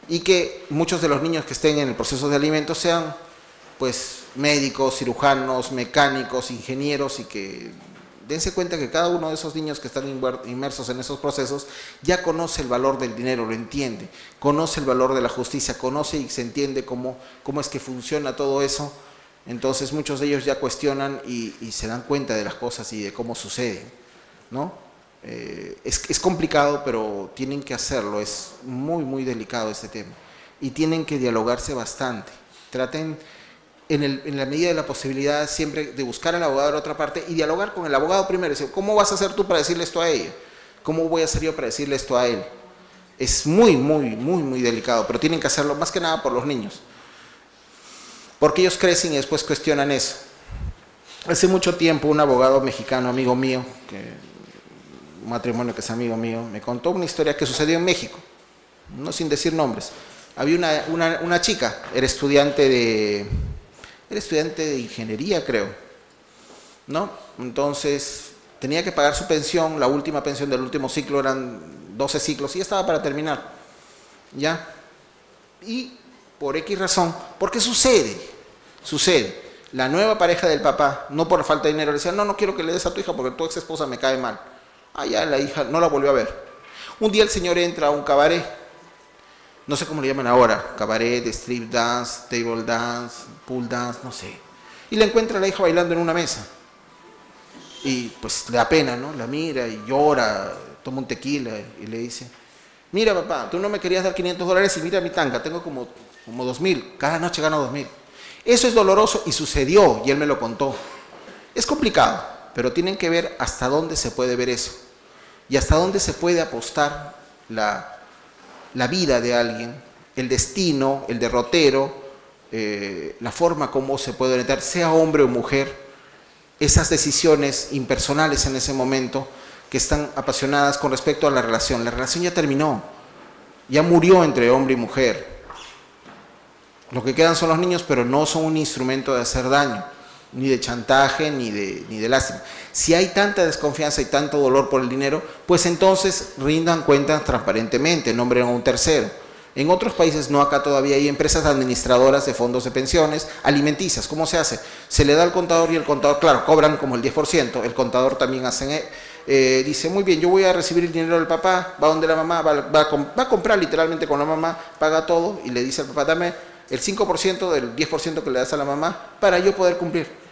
y que muchos de los niños que estén en el proceso de alimentos sean pues médicos, cirujanos, mecánicos, ingenieros, y que dense cuenta que cada uno de esos niños que están inmersos en esos procesos ya conoce el valor del dinero, lo entiende, conoce el valor de la justicia, conoce y se entiende cómo es que funciona todo eso. Entonces muchos de ellos ya cuestionan y se dan cuenta de las cosas y de cómo suceden, ¿no? Es complicado, pero tienen que hacerlo. Es muy, muy delicado este tema y tienen que dialogarse bastante. Traten en la medida de la posibilidad siempre de buscar al abogado de la otra parte y dialogar con el abogado primero. Decir, ¿cómo vas a hacer tú para decirle esto a ella? ¿Cómo voy a hacer yo para decirle esto a él? Es muy, muy, muy, muy delicado, pero tienen que hacerlo más que nada por los niños, porque ellos crecen y después cuestionan eso. Hace mucho tiempo un abogado mexicano, amigo mío, un matrimonio que es amigo mío, me contó una historia que sucedió en México, no sin decir nombres. Había una chica, era estudiante de ingeniería, creo, ¿no? Entonces tenía que pagar su pensión, la última pensión del último ciclo, eran 12 ciclos y ya estaba para terminar, ¿ya? Y por X razón, porque sucede, la nueva pareja del papá, no por falta de dinero, le decía, no quiero que le des a tu hija porque tu ex esposa me cae mal. Ya la hija no la volvió a ver. Un día el señor entra a un cabaret, no sé cómo le llaman ahora, cabaret, strip dance, table dance, pool dance, no sé. Y le encuentra a la hija bailando en una mesa. Y pues le da pena, ¿no? La mira y llora, toma un tequila y le dice, mira papá, tú no me querías dar $500 y mira mi tanga, tengo como 2.000, cada noche gano 2.000. Eso es doloroso y sucedió y él me lo contó. Es complicado, pero tienen que ver hasta dónde se puede ver eso y hasta dónde se puede apostar la vida de alguien, el destino, el derrotero, la forma como se puede orientar, sea hombre o mujer, esas decisiones impersonales en ese momento que están apasionadas con respecto a la relación. La relación ya terminó, ya murió entre hombre y mujer. Lo que quedan son los niños, pero no son un instrumento de hacer daño, ni de chantaje, ni de lástima. Si hay tanta desconfianza y tanto dolor por el dinero, pues entonces rindan cuentas transparentemente, nombren a un tercero. En otros países, no acá todavía, hay empresas administradoras de fondos de pensiones alimenticias. ¿Cómo se hace? Se le da al contador y el contador, claro, cobran como el 10%, el contador también dice, muy bien, yo voy a recibir el dinero del papá, va donde la mamá, va a comprar literalmente con la mamá, paga todo y le dice al papá, dame el 5% del 10% que le das a la mamá para yo poder cumplir.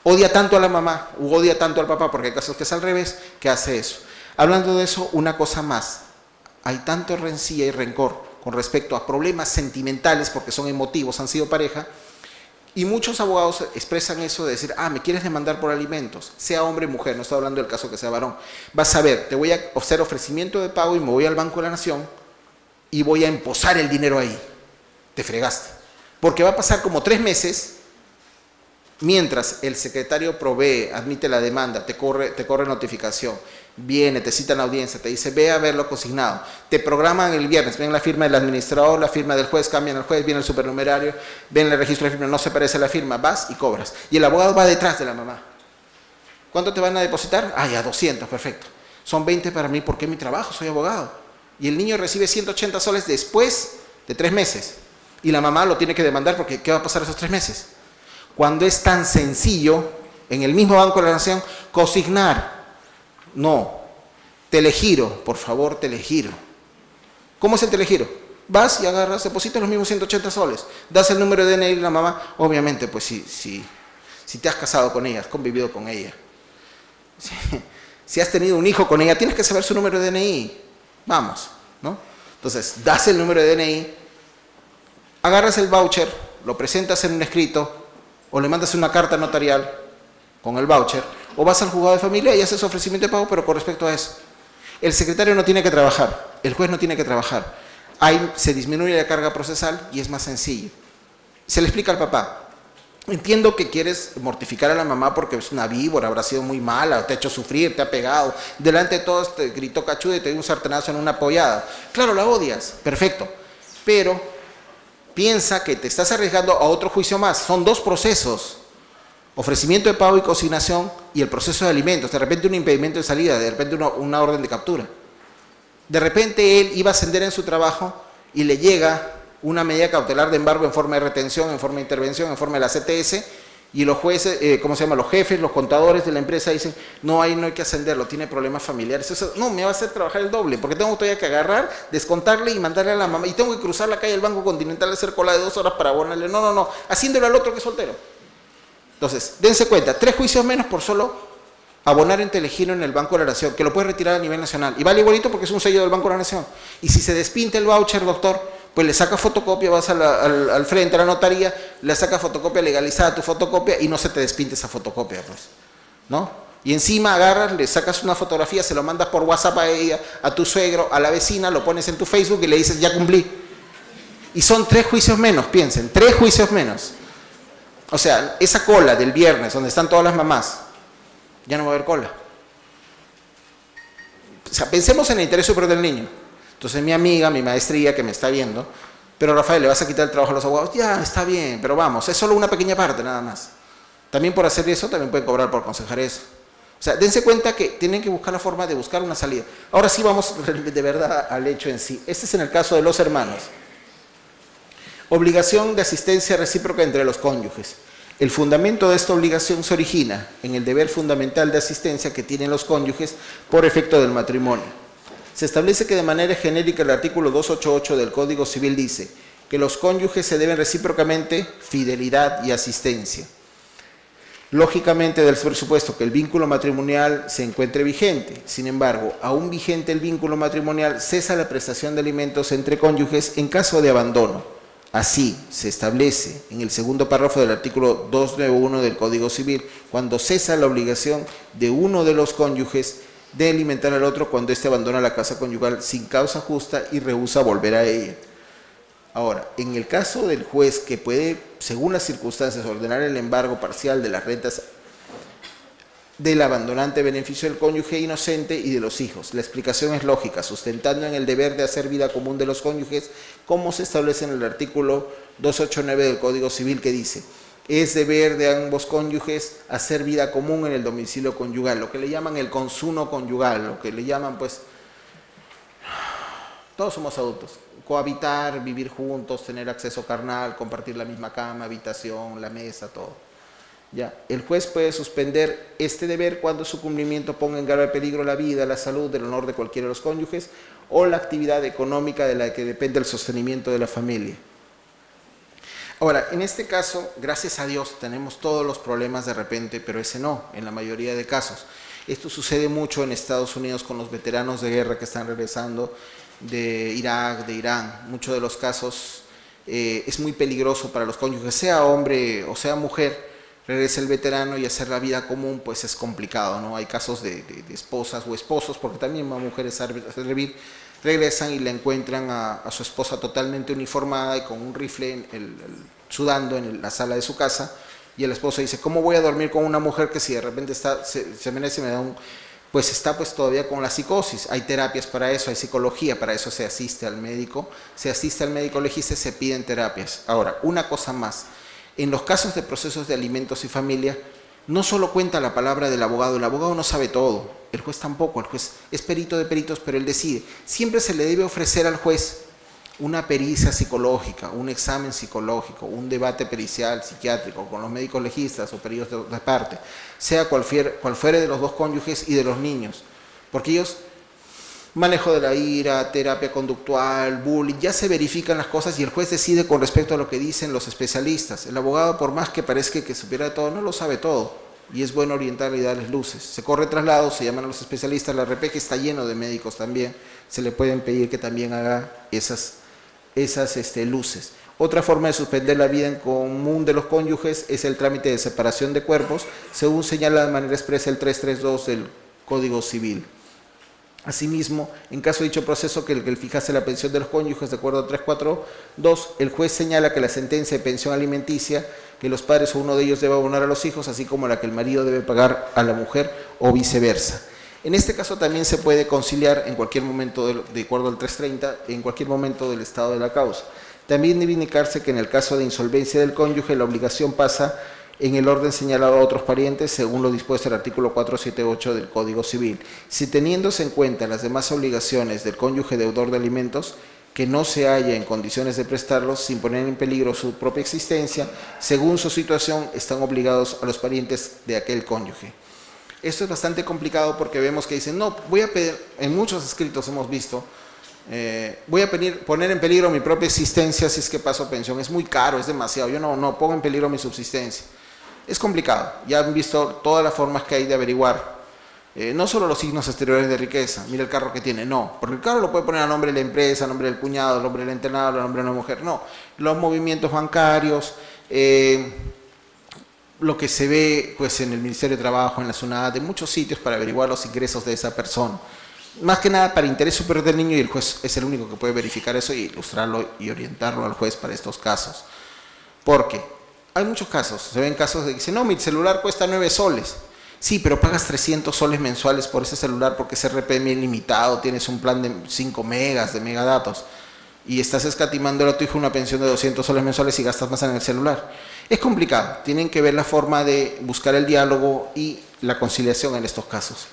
odia tanto a la mamá u odia tanto al papá, porque hay casos que es al revés, que hace eso. Hablando de eso, una cosa más. Hay tanto rencilla y rencor con respecto a problemas sentimentales, porque son emotivos, han sido pareja, y muchos abogados expresan eso de decir, me quieres demandar por alimentos, sea hombre o mujer, no estoy hablando del caso que sea varón. Vas a ver, te voy a hacer ofrecimiento de pago y me voy al Banco de la Nación y voy a emposar el dinero ahí. Te fregaste. Porque va a pasar como 3 meses, mientras el secretario provee, admite la demanda, te corre notificación, viene, te citan la audiencia, te dice, ve a verlo consignado, te programan el viernes, ven la firma del administrador, la firma del juez, cambian al juez, viene el supernumerario, ven el registro de firma, no se parece la firma, vas y cobras. Y el abogado va detrás de la mamá. ¿Cuánto te van a depositar? Ya 200, perfecto. Son 20 para mí porque es mi trabajo, soy abogado. Y el niño recibe 180 soles después de 3 meses. Y la mamá lo tiene que demandar porque ¿qué va a pasar esos 3 meses? Cuando es tan sencillo, en el mismo Banco de la Nación, consignar. No, telegiro, por favor, telegiro. ¿Cómo es el telegiro? Vas y agarras, depositas los mismos 180 soles, das el número de DNI de la mamá, obviamente, pues si te has casado con ella, has convivido con ella, si has tenido un hijo con ella, tienes que saber su número de DNI, vamos, ¿no? Entonces, das el número de DNI, agarras el voucher, lo presentas en un escrito, o le mandas una carta notarial con el voucher, o vas al juzgado de familia y haces ofrecimiento de pago, pero con respecto a eso. El secretario no tiene que trabajar, el juez no tiene que trabajar. Ahí se disminuye la carga procesal y es más sencillo. Se le explica al papá, entiendo que quieres mortificar a la mamá porque es una víbora, habrá sido muy mala, te ha hecho sufrir, te ha pegado, delante de todos te gritó cachuda y te dio un sartenazo en una apoyada. Claro, la odias, perfecto, pero piensa que te estás arriesgando a otro juicio más. Son 2 procesos. Ofrecimiento de pago y consignación y el proceso de alimentos, de repente un impedimento de salida, de repente una orden de captura. De repente él iba a ascender en su trabajo y le llega una medida cautelar de embargo en forma de retención, en forma de intervención, en forma de la CTS, y los jueces, los jefes, los contadores de la empresa dicen, no, ahí no hay que ascenderlo, tiene problemas familiares. Eso, no, me va a hacer trabajar el doble, porque tengo todavía que agarrar, descontarle y mandarle a la mamá, y tengo que cruzar la calle del Banco Continental, hacer cola de 2 horas para abonarle, no, haciéndolo al otro que es soltero. Entonces, dense cuenta, 3 juicios menos por solo abonar en telegiro en el Banco de la Nación, que lo puede retirar a nivel nacional. Y vale igualito porque es un sello del Banco de la Nación. Y si se despinta el voucher, doctor, pues le saca fotocopia, vas al frente a la notaría, le saca fotocopia legalizada tu fotocopia y no se te despinte esa fotocopia, pues, ¿no? Y encima agarras, le sacas una fotografía, se lo mandas por WhatsApp a ella, a tu suegro, a la vecina, lo pones en tu Facebook y le dices, ya cumplí. Y son 3 juicios menos, piensen, 3 juicios menos. O sea, esa cola del viernes donde están todas las mamás, ya no va a haber cola. O sea, pensemos en el interés superior del niño. Entonces mi amiga, mi maestría que me está viendo, pero Rafael, ¿le vas a quitar el trabajo a los abogados? Ya, está bien, pero vamos, es solo una pequeña parte nada más. También por hacer eso, también pueden cobrar por aconsejar eso. O sea, dense cuenta que tienen que buscar la forma de buscar una salida. Ahora sí vamos de verdad al hecho en sí. Este es en el caso de los hermanos. Obligación de asistencia recíproca entre los cónyuges. El fundamento de esta obligación se origina en el deber fundamental de asistencia que tienen los cónyuges por efecto del matrimonio. Se establece que de manera genérica el artículo 288 del Código Civil dice que los cónyuges se deben recíprocamente fidelidad y asistencia. Lógicamente, del presupuesto que el vínculo matrimonial se encuentre vigente. Sin embargo, aún vigente el vínculo matrimonial, cesa la prestación de alimentos entre cónyuges en caso de abandono. Así se establece en el segundo párrafo del artículo 291 del Código Civil, cuando cesa la obligación de uno de los cónyuges de alimentar al otro cuando éste abandona la casa conyugal sin causa justa y rehúsa volver a ella. Ahora, en el caso del juez que puede, según las circunstancias, ordenar el embargo parcial de las rentas del abandonante en beneficio del cónyuge inocente y de los hijos. La explicación es lógica, sustentando en el deber de hacer vida común de los cónyuges, como se establece en el artículo 289 del Código Civil, que dice, es deber de ambos cónyuges hacer vida común en el domicilio conyugal, lo que le llaman el consumo conyugal, lo que le llaman, pues, todos somos adultos, cohabitar, vivir juntos, tener acceso carnal, compartir la misma cama, habitación, la mesa, todo. Ya, el juez puede suspender este deber cuando su cumplimiento ponga en grave peligro la vida, la salud, el honor de cualquiera de los cónyuges o la actividad económica de la que depende el sostenimiento de la familia. Ahora, en este caso, gracias a Dios, tenemos todos los problemas de repente, pero ese no, en la mayoría de casos. Esto sucede mucho en Estados Unidos con los veteranos de guerra que están regresando de Irak, de Irán. Muchos de los casos es muy peligroso para los cónyuges, sea hombre o sea mujer, regresa el veterano y hacer la vida común pues es complicado, ¿no? Hay casos de esposas o esposos, porque también van mujeres a servir, regresan y le encuentran a su esposa totalmente uniformada y con un rifle sudando en la sala de su casa, y el esposo dice, ¿cómo voy a dormir con una mujer que si de repente se me da un... pues está pues todavía con la psicosis? Hay terapias para eso, hay psicología, para eso se asiste al médico legista, se piden terapias. Ahora, una cosa más, en los casos de procesos de alimentos y familia, no solo cuenta la palabra del abogado, el abogado no sabe todo, el juez tampoco, el juez es perito de peritos, pero él decide. Siempre se le debe ofrecer al juez una pericia psicológica, un examen psicológico, un debate pericial psiquiátrico con los médicos legistas o peritos de parte, sea cual fuere de los dos cónyuges y de los niños, porque ellos, manejo de la ira, terapia conductual, bullying, ya se verifican las cosas y el juez decide con respecto a lo que dicen los especialistas. El abogado, por más que parezca que supiera todo, no lo sabe todo, y es bueno orientarle y darles luces. Se corre traslado, se llaman a los especialistas, la RPG está lleno de médicos también, se le pueden pedir que también haga esas luces. Otra forma de suspender la vida en común de los cónyuges es el trámite de separación de cuerpos, según señala de manera expresa el 332 del Código Civil. Asimismo, en caso de dicho proceso que el fijase la pensión de los cónyuges de acuerdo a 342, el juez señala que la sentencia de pensión alimenticia que los padres o uno de ellos debe abonar a los hijos, así como la que el marido debe pagar a la mujer o viceversa. En este caso también se puede conciliar en cualquier momento, de acuerdo al 330, en cualquier momento del estado de la causa. También debe indicarse que en el caso de insolvencia del cónyuge, la obligación pasa en el orden señalado a otros parientes, según lo dispuesto el artículo 478 del Código Civil. Si teniéndose en cuenta las demás obligaciones del cónyuge deudor de alimentos, que no se halla en condiciones de prestarlos sin poner en peligro su propia existencia, según su situación, están obligados a los parientes de aquel cónyuge. Esto es bastante complicado porque vemos que dicen, no, voy a pedir, en muchos escritos hemos visto, voy a poner en peligro mi propia existencia si es que paso pensión, es muy caro, es demasiado, yo no pongo en peligro mi subsistencia. Es complicado, ya han visto todas las formas que hay de averiguar, no solo los signos exteriores de riqueza, mira el carro que tiene, no, porque el carro lo puede poner a nombre de la empresa, a nombre del cuñado, a nombre del entrenador, a nombre de una mujer, no, los movimientos bancarios, lo que se ve pues en el Ministerio de Trabajo, en la SUNAT, de muchos sitios para averiguar los ingresos de esa persona. Más que nada para interés superior del niño, y el juez es el único que puede verificar eso y ilustrarlo y orientarlo al juez para estos casos. Porque hay muchos casos, se ven casos de que dicen, no, mi celular cuesta 9 soles. Sí, pero pagas 300 soles mensuales por ese celular porque es RPM ilimitado, tienes un plan de 5 megas de megadatos y estás escatimando a tu hijo una pensión de 200 soles mensuales y gastas más en el celular. Es complicado, tienen que ver la forma de buscar el diálogo y la conciliación en estos casos.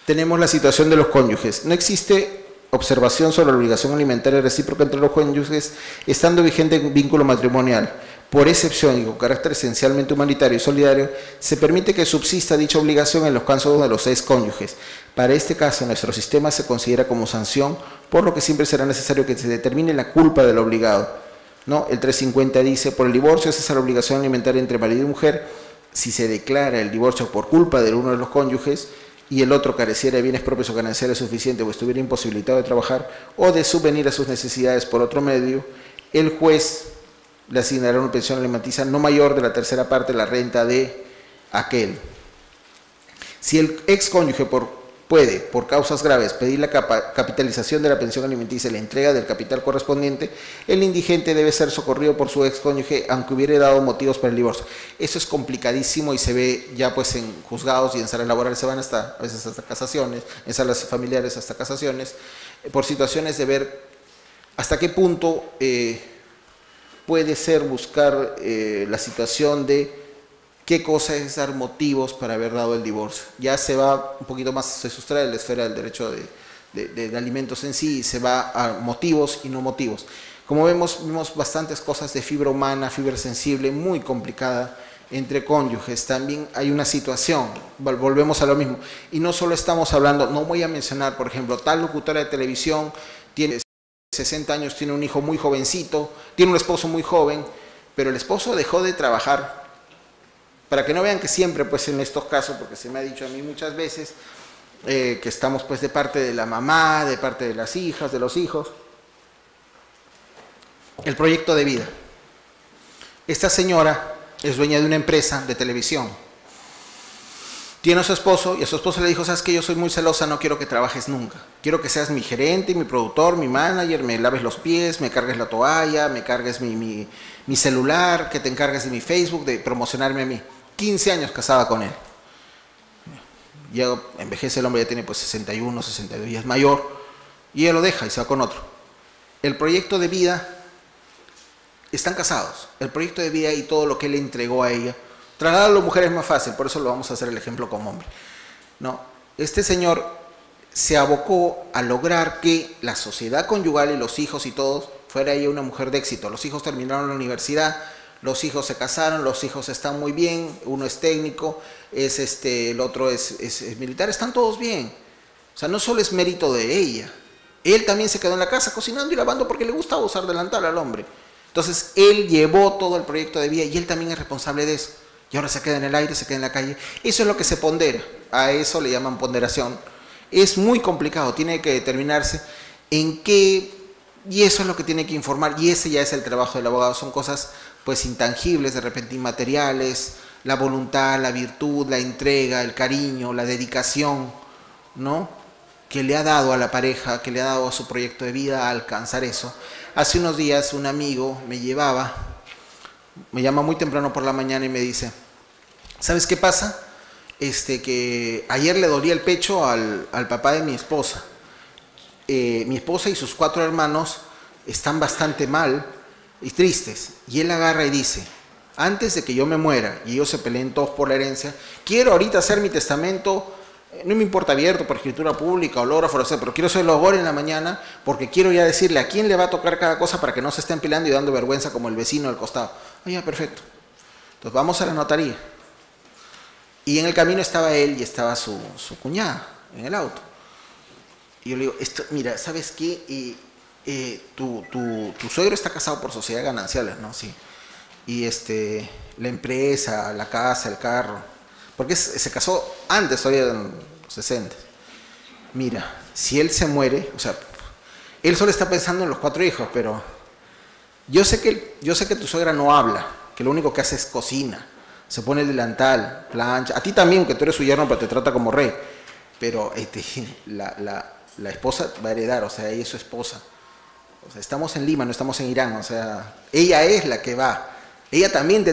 Tenemos la situación de los cónyuges. No existe observación sobre la obligación alimentaria recíproca entre los cónyuges, estando vigente un vínculo matrimonial. Por excepción y con carácter esencialmente humanitario y solidario, se permite que subsista dicha obligación en los casos de los ex cónyuges. Para este caso, nuestro sistema se considera como sanción, por lo que siempre será necesario que se determine la culpa del obligado, ¿no? El 350 dice, por el divorcio es esa la obligación alimentaria entre marido y mujer. Si se declara el divorcio por culpa de uno de los cónyuges y el otro careciera de bienes propios o gananciales suficientes o estuviera imposibilitado de trabajar o de subvenir a sus necesidades por otro medio, el juez le asignará una pensión alimenticia no mayor de la tercera parte de la renta de aquel. Si el ex cónyuge puede, por causas graves, pedir la capitalización de la pensión alimenticia y la entrega del capital correspondiente, el indigente debe ser socorrido por su ex cónyuge aunque hubiera dado motivos para el divorcio. Eso es complicadísimo y se ve ya pues en juzgados y en salas laborales, se van a veces hasta casaciones, en salas familiares hasta casaciones, por situaciones de ver hasta qué punto puede ser buscar la situación de qué cosa es dar motivos para haber dado el divorcio. Ya se va un poquito más, se sustrae de la esfera del derecho de alimentos en sí y se va a motivos y no motivos. Como vemos bastantes cosas de fibra humana, fibra sensible, muy complicada entre cónyuges. También hay una situación, volvemos a lo mismo, y no solo estamos hablando, no voy a mencionar, por ejemplo, tal locutora de televisión tiene 60 años, tiene un hijo muy jovencito, tiene un esposo muy joven, pero el esposo dejó de trabajar. Para que no vean que siempre, pues en estos casos, porque se me ha dicho a mí muchas veces, que estamos pues de parte de la mamá, de parte de las hijas, de los hijos. El proyecto de vida. Esta señora es dueña de una empresa de televisión. Tiene a su esposo y a su esposo le dijo, sabes que yo soy muy celosa, no quiero que trabajes nunca. Quiero que seas mi gerente, mi productor, mi manager, me laves los pies, me cargues la toalla, me cargues mi celular, que te encargues de mi Facebook, de promocionarme a mí. 15 años casada con él. Ya envejece el hombre, ya tiene pues 61, 62, ya es mayor, y ella lo deja y se va con otro. El proyecto de vida, están casados, el proyecto de vida y todo lo que él le entregó a ella, trasladarlo a mujeres es más fácil, por eso lo vamos a hacer el ejemplo como hombre. No, este señor se abocó a lograr que la sociedad conyugal y los hijos y todos, fuera ella una mujer de éxito. Los hijos terminaron la universidad, los hijos se casaron, los hijos están muy bien, uno es técnico, el otro es militar, están todos bien. O sea, no solo es mérito de ella, él también se quedó en la casa cocinando y lavando porque le gustaba usar delantal al hombre. Entonces, él llevó todo el proyecto de vida y él también es responsable de eso. Y ahora se queda en el aire, se queda en la calle. Eso es lo que se pondera, a eso le llaman ponderación. Es muy complicado, tiene que determinarse en qué, y eso es lo que tiene que informar, y ese ya es el trabajo del abogado, son cosas pues intangibles, de repente inmateriales, la voluntad, la virtud, la entrega, el cariño, la dedicación, ¿no? Que le ha dado a la pareja, que le ha dado a su proyecto de vida a alcanzar eso. Hace unos días un amigo me llama muy temprano por la mañana y me dice, ¿sabes qué pasa? Que ayer le dolía el pecho al papá de mi esposa. Mi esposa y sus 4 hermanos están bastante mal y tristes. Y él agarra y dice, antes de que yo me muera y ellos se peleen todos por la herencia, quiero ahorita hacer mi testamento, no me importa abierto por escritura pública, ológrafo, pero quiero hacerlo ahora en la mañana porque quiero ya decirle a quién le va a tocar cada cosa para que no se estén peleando y dando vergüenza como el vecino del costado. Ah, ya, perfecto. Entonces vamos a la notaría. Y en el camino estaba él y estaba su cuñada en el auto. Y yo le digo, mira, ¿sabes qué? Tu suegro está casado por sociedades gananciales, ¿no? Sí. Y la empresa, la casa, el carro. Porque se casó antes, todavía en los 60. Mira, si él se muere, o sea, él solo está pensando en los 4 hijos, pero yo sé que tu suegra no habla, que lo único que hace es cocina, se pone el delantal, plancha. A ti también, que tú eres su yerno, pero te trata como rey. Pero la esposa va a heredar, o sea, ella es su esposa. O sea, estamos en Lima, no estamos en Irán, o sea, ella es la que va. Ella también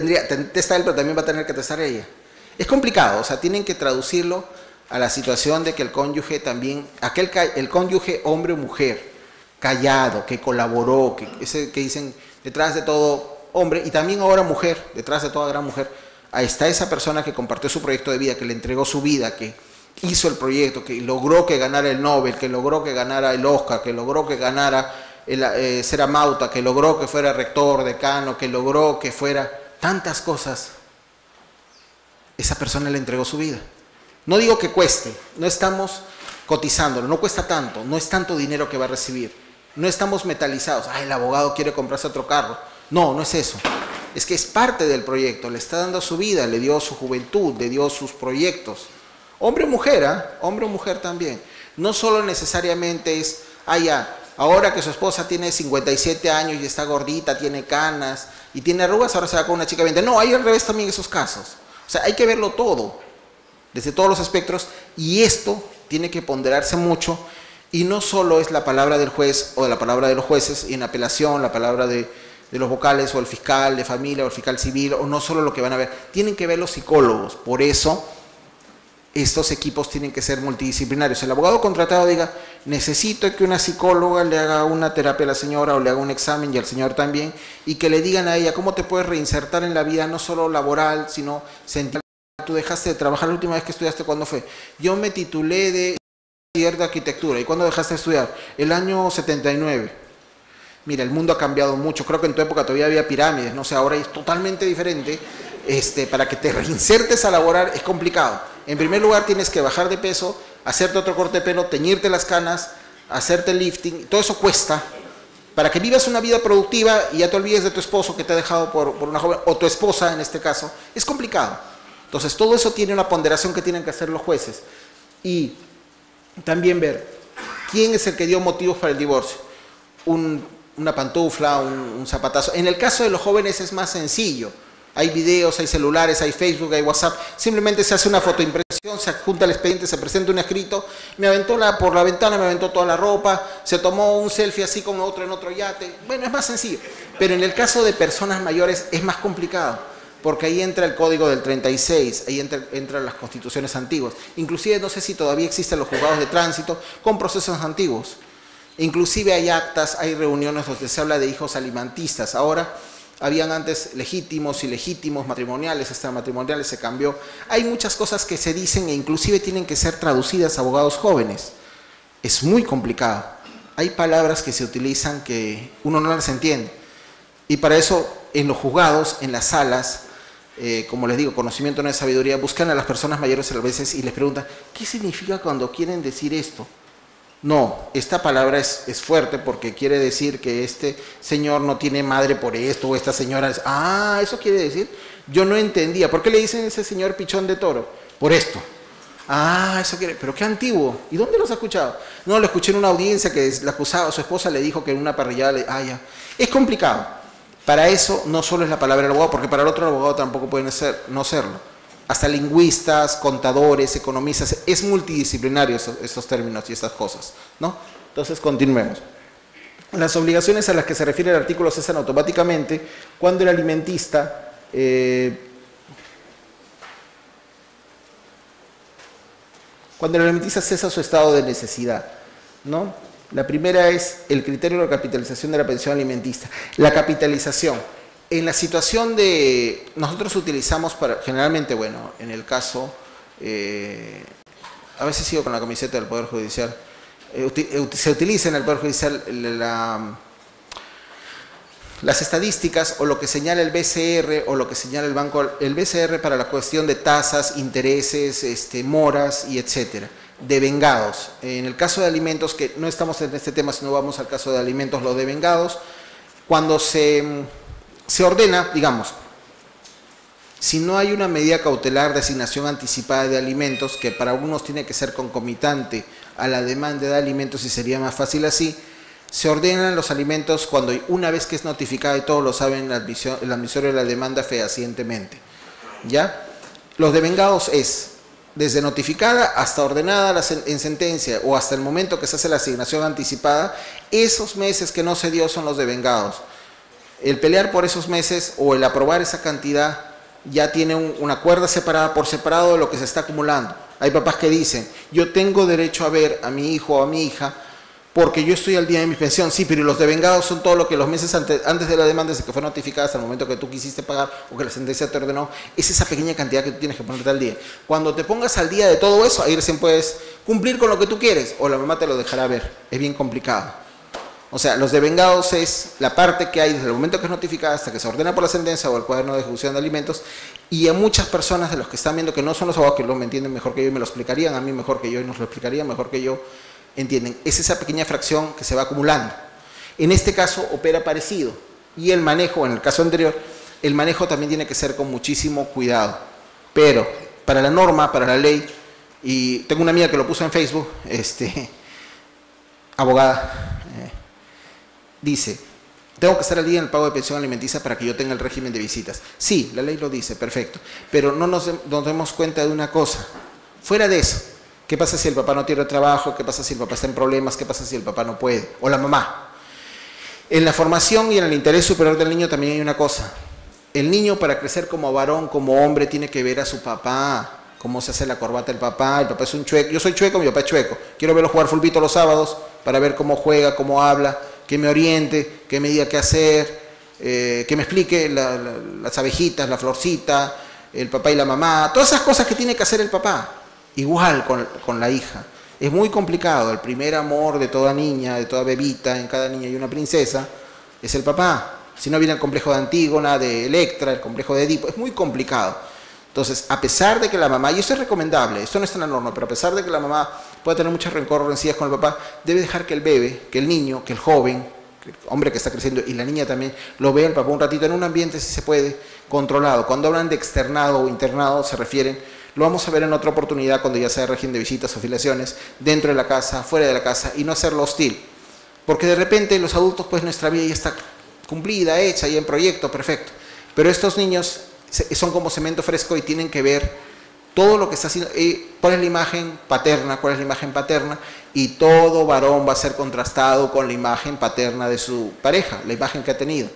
testa él, pero también va a tener que testar ella. Es complicado, o sea, tienen que traducirlo a la situación de que el cónyuge también, el cónyuge hombre o mujer, callado, que colaboró, ese que dicen detrás de todo hombre, y también ahora mujer, detrás de toda gran mujer, ahí está esa persona que compartió su proyecto de vida, que le entregó su vida, que hizo el proyecto, que logró que ganara el Nobel, que logró que ganara el Oscar, que logró que ganara ser amauta, que logró que fuera rector, decano, que logró que fuera tantas cosas. Esa persona le entregó su vida. No digo que cueste, no estamos cotizándolo, no cuesta tanto, no es tanto dinero que va a recibir. No estamos metalizados, el abogado quiere comprarse otro carro. No, no es eso. Es que es parte del proyecto, le está dando su vida, le dio su juventud, le dio sus proyectos. Hombre o mujer, hombre o mujer también. No solo necesariamente es, ahora que su esposa tiene 57 años y está gordita, tiene canas y tiene arrugas, ahora se va con una chica de 20. No, hay al revés también esos casos. O sea, hay que verlo todo, desde todos los espectros, y esto tiene que ponderarse mucho, y no solo es la palabra del juez o de la palabra de los jueces, y en apelación la palabra de los vocales o el fiscal de familia o el fiscal civil, o no solo lo que van a ver, tienen que ver los psicólogos. Por eso estos equipos tienen que ser multidisciplinarios. El abogado contratado diga, necesito que una psicóloga le haga una terapia a la señora o le haga un examen y al señor también, y que le digan a ella cómo te puedes reinsertar en la vida, no solo laboral, sino sentimental. Tú dejaste de trabajar la última vez que estudiaste, ¿cuándo fue? Yo me titulé de arquitectura. ¿Y cuándo dejaste de estudiar? El año 79. Mira, el mundo ha cambiado mucho. Creo que en tu época todavía había pirámides, no sé, ahora es totalmente diferente. Para que te reinsertes a laborar es complicado. En primer lugar tienes que bajar de peso, hacerte otro corte de pelo, teñirte las canas, hacerte lifting, todo eso cuesta. para que vivas una vida productiva y ya te olvides de tu esposo que te ha dejado por una joven, o tu esposa en este caso, es complicado. Entonces todo eso tiene una ponderación que tienen que hacer los jueces. Y también ver quién es el que dio motivos para el divorcio. Una pantufla, un zapatazo. En el caso de los jóvenes es más sencillo. Hay videos, hay celulares, hay Facebook, hay WhatsApp. Simplemente se hace una fotoimpresión, se adjunta el expediente, se presenta un escrito. Me aventó por la ventana, me aventó toda la ropa. Se tomó un selfie así con otro en otro yate. Bueno, es más sencillo. Pero en el caso de personas mayores es más complicado. Porque ahí entra el código del 36, ahí entran las constituciones antiguas. Inclusive no sé si todavía existen los juzgados de tránsito con procesos antiguos. Inclusive hay actas, hay reuniones donde se habla de hijos alimentistas. Ahora habían antes legítimos, ilegítimos, matrimoniales, extramatrimoniales, se cambió. Hay muchas cosas que se dicen e inclusive tienen que ser traducidas a abogados jóvenes. Es muy complicado. Hay palabras que se utilizan que uno no las entiende. Y para eso en los juzgados, en las salas, como les digo, conocimiento no es sabiduría, buscan a las personas mayores a veces y les preguntan, ¿qué significa cuando quieren decir esto? No, esta palabra es fuerte porque quiere decir que este señor no tiene madre por esto, o esta señora es, ¿eso quiere decir? Yo no entendía. ¿Por qué le dicen a ese señor pichón de toro? Por esto. Eso quiere, pero qué antiguo. ¿Y dónde los ha escuchado? No, lo escuché en una audiencia que la acusaba, su esposa le dijo que en una parrillada, ya. Es complicado. Para eso no solo es la palabra del abogado, porque para el otro abogado tampoco pueden no serlo. Hasta lingüistas, contadores, economistas, es multidisciplinario estos términos y estas cosas, ¿no? Entonces, continuemos. Las obligaciones a las que se refiere el artículo cesan automáticamente cuando el alimentista cesa su estado de necesidad, ¿no? La primera es el criterio de la capitalización de la pensión alimenticia. La capitalización. En la situación de, nosotros utilizamos generalmente, bueno, en el caso, a veces sigo con la camiseta del Poder Judicial, se utiliza en el Poder Judicial las estadísticas o lo que señala el BCR o lo que señala el banco, el BCR para la cuestión de tasas, intereses, moras y etcétera, devengados. En el caso de alimentos, que no estamos en este tema, sino vamos al caso de alimentos, los devengados, cuando se ordena, digamos, si no hay una medida cautelar de asignación anticipada de alimentos, que para algunos tiene que ser concomitante a la demanda de alimentos y sería más fácil así, se ordenan los alimentos cuando una vez que es notificada, y todos lo saben, el admisorio de la demanda fehacientemente. ¿Ya? Los devengados es desde notificada hasta ordenada en sentencia o hasta el momento que se hace la asignación anticipada. Esos meses que no se dio son los devengados. El pelear por esos meses o el aprobar esa cantidad ya tiene una cuerda separada por separado de lo que se está acumulando. Hay papás que dicen, yo tengo derecho a ver a mi hijo o a mi hija porque yo estoy al día de mi pensión. Sí, pero los devengados son todo lo que los meses antes de la demanda, desde que fue notificada hasta el momento que tú quisiste pagar o que la sentencia te ordenó, es esa pequeña cantidad que tú tienes que ponerte al día. Cuando te pongas al día de todo eso, ahí recién puedes cumplir con lo que tú quieres o la mamá te lo dejará ver. Es bien complicado. O sea, los devengados es la parte que hay desde el momento que es notificada hasta que se ordena por la sentencia o el cuaderno de ejecución de alimentos, y a muchas personas de los que están viendo que no son los abogados, que lo me entienden mejor que yo y me lo explicarían a mí mejor que yo y nos lo explicarían mejor que yo, entienden, es esa pequeña fracción que se va acumulando. En este caso opera parecido, y el manejo, en el caso anterior, el manejo también tiene que ser con muchísimo cuidado, pero para la norma, para la ley, y tengo una amiga que lo puso en Facebook, abogada, dice, tengo que estar al día en el pago de pensión alimenticia para que yo tenga el régimen de visitas. Sí, la ley lo dice, perfecto, pero no nos demos cuenta de una cosa, fuera de eso, ¿qué pasa si el papá no tiene trabajo? ¿Qué pasa si el papá está en problemas? ¿Qué pasa si el papá no puede? O la mamá. En la formación y en el interés superior del niño también hay una cosa, el niño para crecer como varón, como hombre, tiene que ver a su papá, cómo se hace la corbata el papá es un chueco, yo soy chueco, mi papá es chueco, quiero verlo jugar fulbito los sábados para ver cómo juega, cómo habla, que me oriente, que me diga qué hacer, que me explique las abejitas, la florcita, el papá y la mamá, todas esas cosas que tiene que hacer el papá. Igual con la hija. Es muy complicado, el primer amor de toda niña, de toda bebita, en cada niña hay una princesa, es el papá. Si no viene el complejo de Antígona, de Electra, el complejo de Edipo, es muy complicado. Entonces, a pesar de que la mamá, y eso es recomendable, esto no está en la norma, pero a pesar de que la mamá pueda tener muchas rencor o rencillas con el papá, debe dejar que el bebé, que el niño, que el joven, hombre que está creciendo y la niña también, lo ve el papá un ratito en un ambiente, si se puede, controlado. Cuando hablan de externado o internado se refieren, lo vamos a ver en otra oportunidad cuando ya sea régimen de visitas o filiaciones, dentro de la casa, fuera de la casa, y no hacerlo hostil. Porque de repente los adultos, pues nuestra vida ya está cumplida, hecha, ya en proyecto, perfecto. Pero estos niños son como cemento fresco y tienen que ver todo lo que está haciendo, cuál es la imagen paterna, cuál es la imagen paterna, y todo varón va a ser contrastado con la imagen paterna de su pareja, la imagen que ha tenido.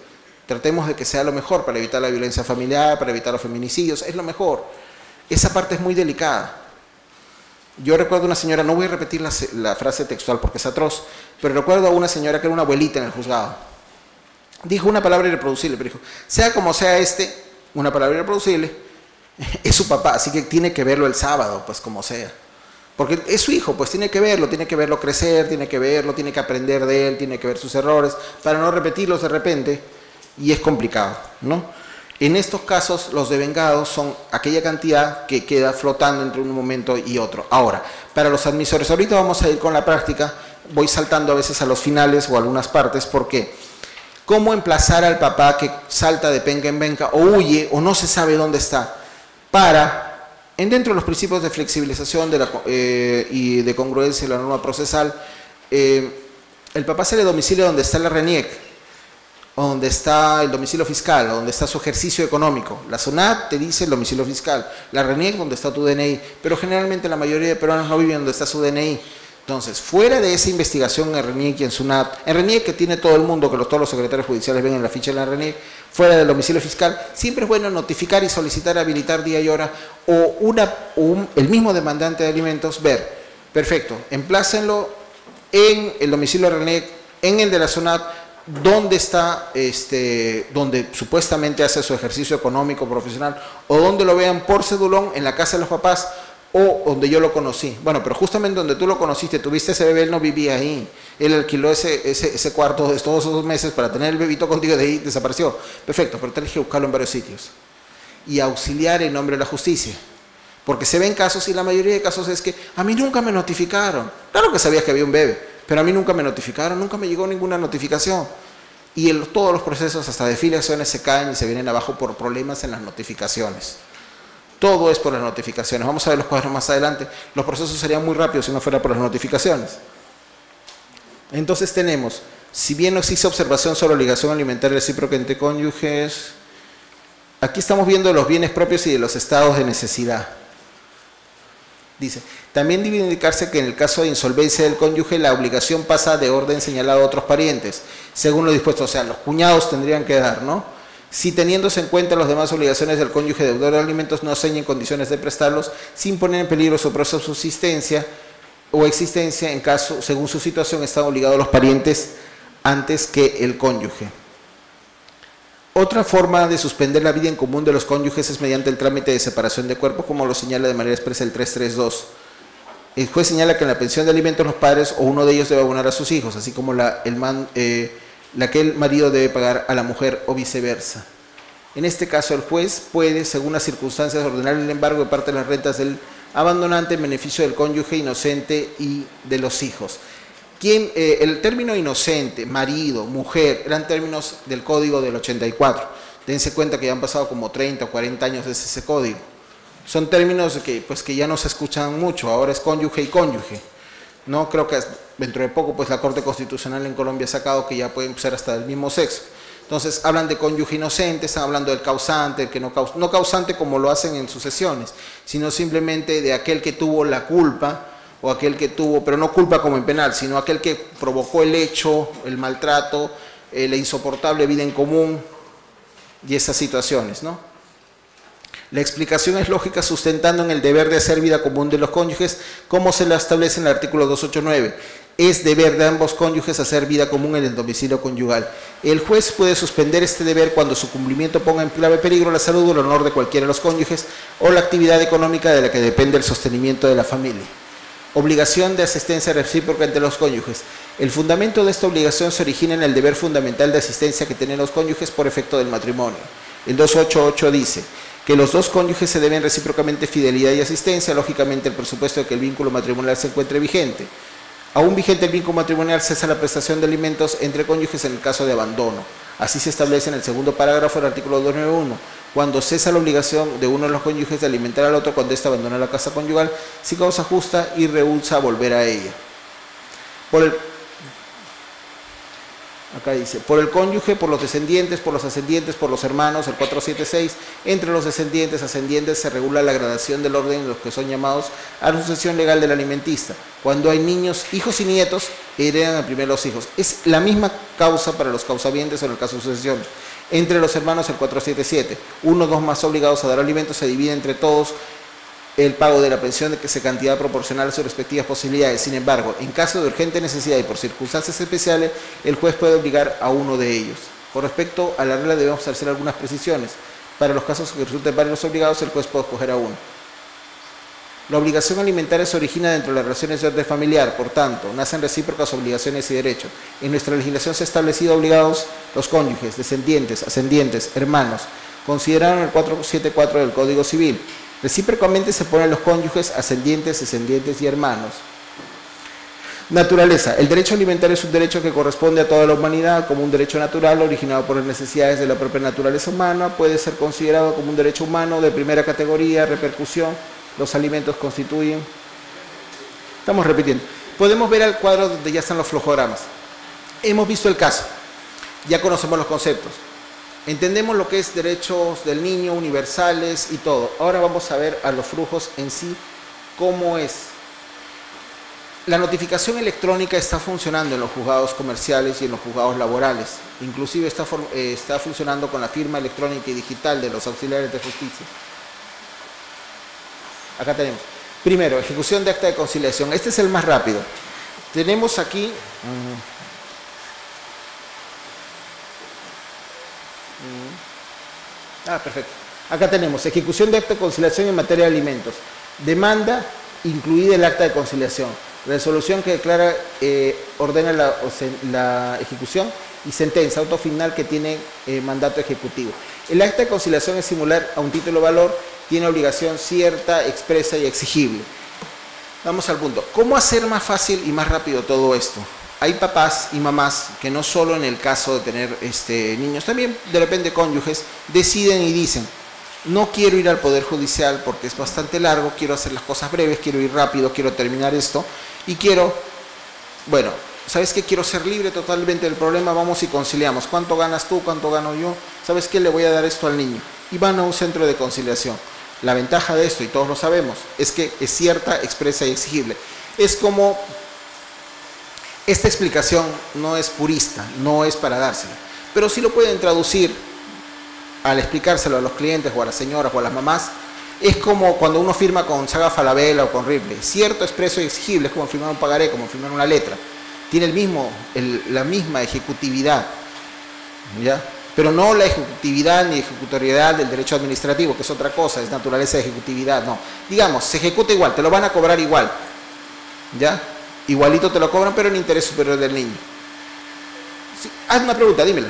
Tratemos de que sea lo mejor para evitar la violencia familiar, para evitar los feminicidios, es lo mejor. Esa parte es muy delicada. Yo recuerdo una señora, no voy a repetir la frase textual porque es atroz, pero recuerdo a una señora que era una abuelita en el juzgado. Dijo una palabra irreproducible, pero dijo, sea como sea una palabra irreproducible, es su papá, así que tiene que verlo el sábado, pues como sea. Porque es su hijo, pues tiene que verlo crecer, tiene que aprender de él, tiene que ver sus errores, para no repetirlos de repente, y es complicado, ¿no? En estos casos, los devengados son aquella cantidad que queda flotando entre un momento y otro. Ahora, para los admisores, ahorita vamos a ir con la práctica, voy saltando a veces a los finales o a algunas partes, porque ¿cómo emplazar al papá que salta de penca en penca, o huye, o no se sabe dónde está? Para, dentro de los principios de flexibilización y de congruencia de la norma procesal, el papá se le domicilia donde está la RENIEC, o donde está el domicilio fiscal, o donde está su ejercicio económico. La SUNAT te dice el domicilio fiscal, la RENIEC donde está tu DNI, pero generalmente la mayoría de peruanos no viven donde está su DNI. Entonces, fuera de esa investigación en RENIEC y en SUNAT, en RENIEC que tiene todo el mundo, que todos los secretarios judiciales ven en la ficha de la RENIEC, fuera del domicilio fiscal, siempre es bueno notificar y solicitar habilitar día y hora, o el mismo demandante de alimentos, ver, perfecto, emplácenlo en el domicilio de RENIEC, en el de la SUNAT, donde está, donde supuestamente hace su ejercicio económico, profesional, o donde lo vean por cedulón en la casa de los papás, o donde yo lo conocí. Bueno, pero justamente donde tú lo conociste, tuviste ese bebé, él no vivía ahí. Él alquiló ese cuarto de todos esos meses para tener el bebito contigo, de ahí desapareció. Perfecto, pero tenés que buscarlo en varios sitios. Y auxiliar en nombre de la justicia. Porque se ven casos, y la mayoría de casos es que a mí nunca me notificaron. Claro que sabías que había un bebé, pero a mí nunca me notificaron, nunca me llegó ninguna notificación. Y todos los procesos hasta de filiaciones se caen y se vienen abajo por problemas en las notificaciones. Todo es por las notificaciones. Vamos a ver los cuadros más adelante. Los procesos serían muy rápidos si no fuera por las notificaciones. Entonces tenemos, si bien no existe observación sobre obligación alimentaria recíproca entre cónyuges, aquí estamos viendo los bienes propios y de los estados de necesidad. Dice, también debe indicarse que en el caso de insolvencia del cónyuge, la obligación pasa de orden señalado a otros parientes, según lo dispuesto. O sea, los cuñados tendrían que dar, ¿no? Si teniéndose en cuenta las demás obligaciones del cónyuge deudor de alimentos no se hallan en condiciones de prestarlos, sin poner en peligro su propia subsistencia o existencia, en caso, según su situación, están obligados los parientes antes que el cónyuge. Otra forma de suspender la vida en común de los cónyuges es mediante el trámite de separación de cuerpos, como lo señala de manera expresa el 332. El juez señala que en la pensión de alimentos los padres o uno de ellos debe abonar a sus hijos, así como la que el marido debe pagar a la mujer o viceversa. En este caso, el juez puede, según las circunstancias, ordenar el embargo de parte de las rentas del abandonante en beneficio del cónyuge inocente y de los hijos. El término inocente, marido, mujer, eran términos del Código del 84. Dense cuenta que ya han pasado como 30 o 40 años desde ese código. Son términos que ya no se escuchan mucho, ahora es cónyuge y cónyuge. No creo que dentro de poco pues la Corte Constitucional en Colombia ha sacado que ya pueden ser hasta del mismo sexo. Entonces hablan de cónyuge inocente, están hablando del causante, el que no causante como lo hacen en sucesiones, sino simplemente de aquel que tuvo la culpa, o aquel que tuvo, pero no culpa como en penal, sino aquel que provocó el hecho, el maltrato, la insoportable vida en común y esas situaciones, ¿no? La explicación es lógica sustentando en el deber de hacer vida común de los cónyuges, como se la establece en el artículo 289. Es deber de ambos cónyuges hacer vida común en el domicilio conyugal. El juez puede suspender este deber cuando su cumplimiento ponga en grave peligro la salud o el honor de cualquiera de los cónyuges o la actividad económica de la que depende el sostenimiento de la familia. Obligación de asistencia recíproca entre los cónyuges. El fundamento de esta obligación se origina en el deber fundamental de asistencia que tienen los cónyuges por efecto del matrimonio. El 288 dice que los dos cónyuges se deben recíprocamente fidelidad y asistencia, lógicamente el presupuesto de que el vínculo matrimonial se encuentre vigente. Aún vigente el vínculo matrimonial, cesa la prestación de alimentos entre cónyuges en el caso de abandono. Así se establece en el segundo parágrafo del artículo 291, cuando cesa la obligación de uno de los cónyuges de alimentar al otro cuando éste abandona la casa conyugal sin causa justa y rehúsa volver a ella. Acá dice, por el cónyuge, por los descendientes, por los ascendientes, por los hermanos, el 476, entre los descendientes, ascendientes, se regula la gradación del orden de los que son llamados a la sucesión legal del alimentista. Cuando hay niños, hijos y nietos, heredan primero los hijos. Es la misma causa para los causavientes en el caso de sucesión. Entre los hermanos, el 477, uno o dos más obligados a dar alimentos, se divide entre todos el pago de la pensión de que se cantidad proporcional a sus respectivas posibilidades. Sin embargo, en caso de urgente necesidad y por circunstancias especiales, el juez puede obligar a uno de ellos. Con respecto a la regla debemos hacer algunas precisiones. Para los casos que resulten varios obligados, el juez puede escoger a uno. La obligación alimentaria se origina dentro de las relaciones de orden familiar, por tanto, nacen recíprocas obligaciones y derechos. En nuestra legislación se ha establecido obligados los cónyuges, descendientes, ascendientes, hermanos, consideraron el 474 del Código Civil. Recíprocamente se ponen los cónyuges, ascendientes, descendientes y hermanos. Naturaleza. El derecho alimentario es un derecho que corresponde a toda la humanidad como un derecho natural originado por las necesidades de la propia naturaleza humana. Puede ser considerado como un derecho humano de primera categoría, repercusión. Los alimentos constituyen... Estamos repitiendo. Podemos ver el cuadro donde ya están los flojogramas. Hemos visto el caso. Ya conocemos los conceptos. Entendemos lo que es derechos del niño, universales y todo. Ahora vamos a ver a los flujos en sí, cómo es. La notificación electrónica está funcionando en los juzgados comerciales y en los juzgados laborales. Inclusive está funcionando con la firma electrónica y digital de los auxiliares de justicia. Acá tenemos. Primero, ejecución de acta de conciliación. Este es el más rápido. Tenemos aquí... perfecto. Acá tenemos ejecución de acta de conciliación en materia de alimentos. Demanda, incluida el acta de conciliación. Resolución que declara, ordena la ejecución y sentencia, auto final que tiene mandato ejecutivo. El acta de conciliación es similar a un título de valor, tiene obligación cierta, expresa y exigible. Vamos al punto. ¿Cómo hacer más fácil y más rápido todo esto? Hay papás y mamás que no solo en el caso de tener niños, también de repente cónyuges, deciden y dicen, no quiero ir al Poder Judicial porque es bastante largo, quiero hacer las cosas breves, quiero ir rápido, quiero terminar esto y quiero, bueno, ¿sabes qué? Quiero ser libre totalmente del problema, vamos y conciliamos. ¿Cuánto ganas tú? ¿Cuánto gano yo? ¿Sabes qué? Le voy a dar esto al niño. Y van a un centro de conciliación. La ventaja de esto, y todos lo sabemos, es que es cierta, expresa y exigible. Es como... Esta explicación no es purista, no es para dársela, pero sí lo pueden traducir al explicárselo a los clientes o a las señoras o a las mamás. Es como cuando uno firma con Saga Falabella o con Ripley, cierto, expreso y exigible, es como firmar un pagaré, como firmar una letra. Tiene la misma ejecutividad, ¿ya? Pero no la ejecutividad ni ejecutoriedad del derecho administrativo, que es otra cosa, es naturaleza de ejecutividad, no. Digamos, se ejecuta igual, te lo van a cobrar igual, ¿ya? Igualito te lo cobran, pero en interés superior del niño. Sí, haz una pregunta, dímela.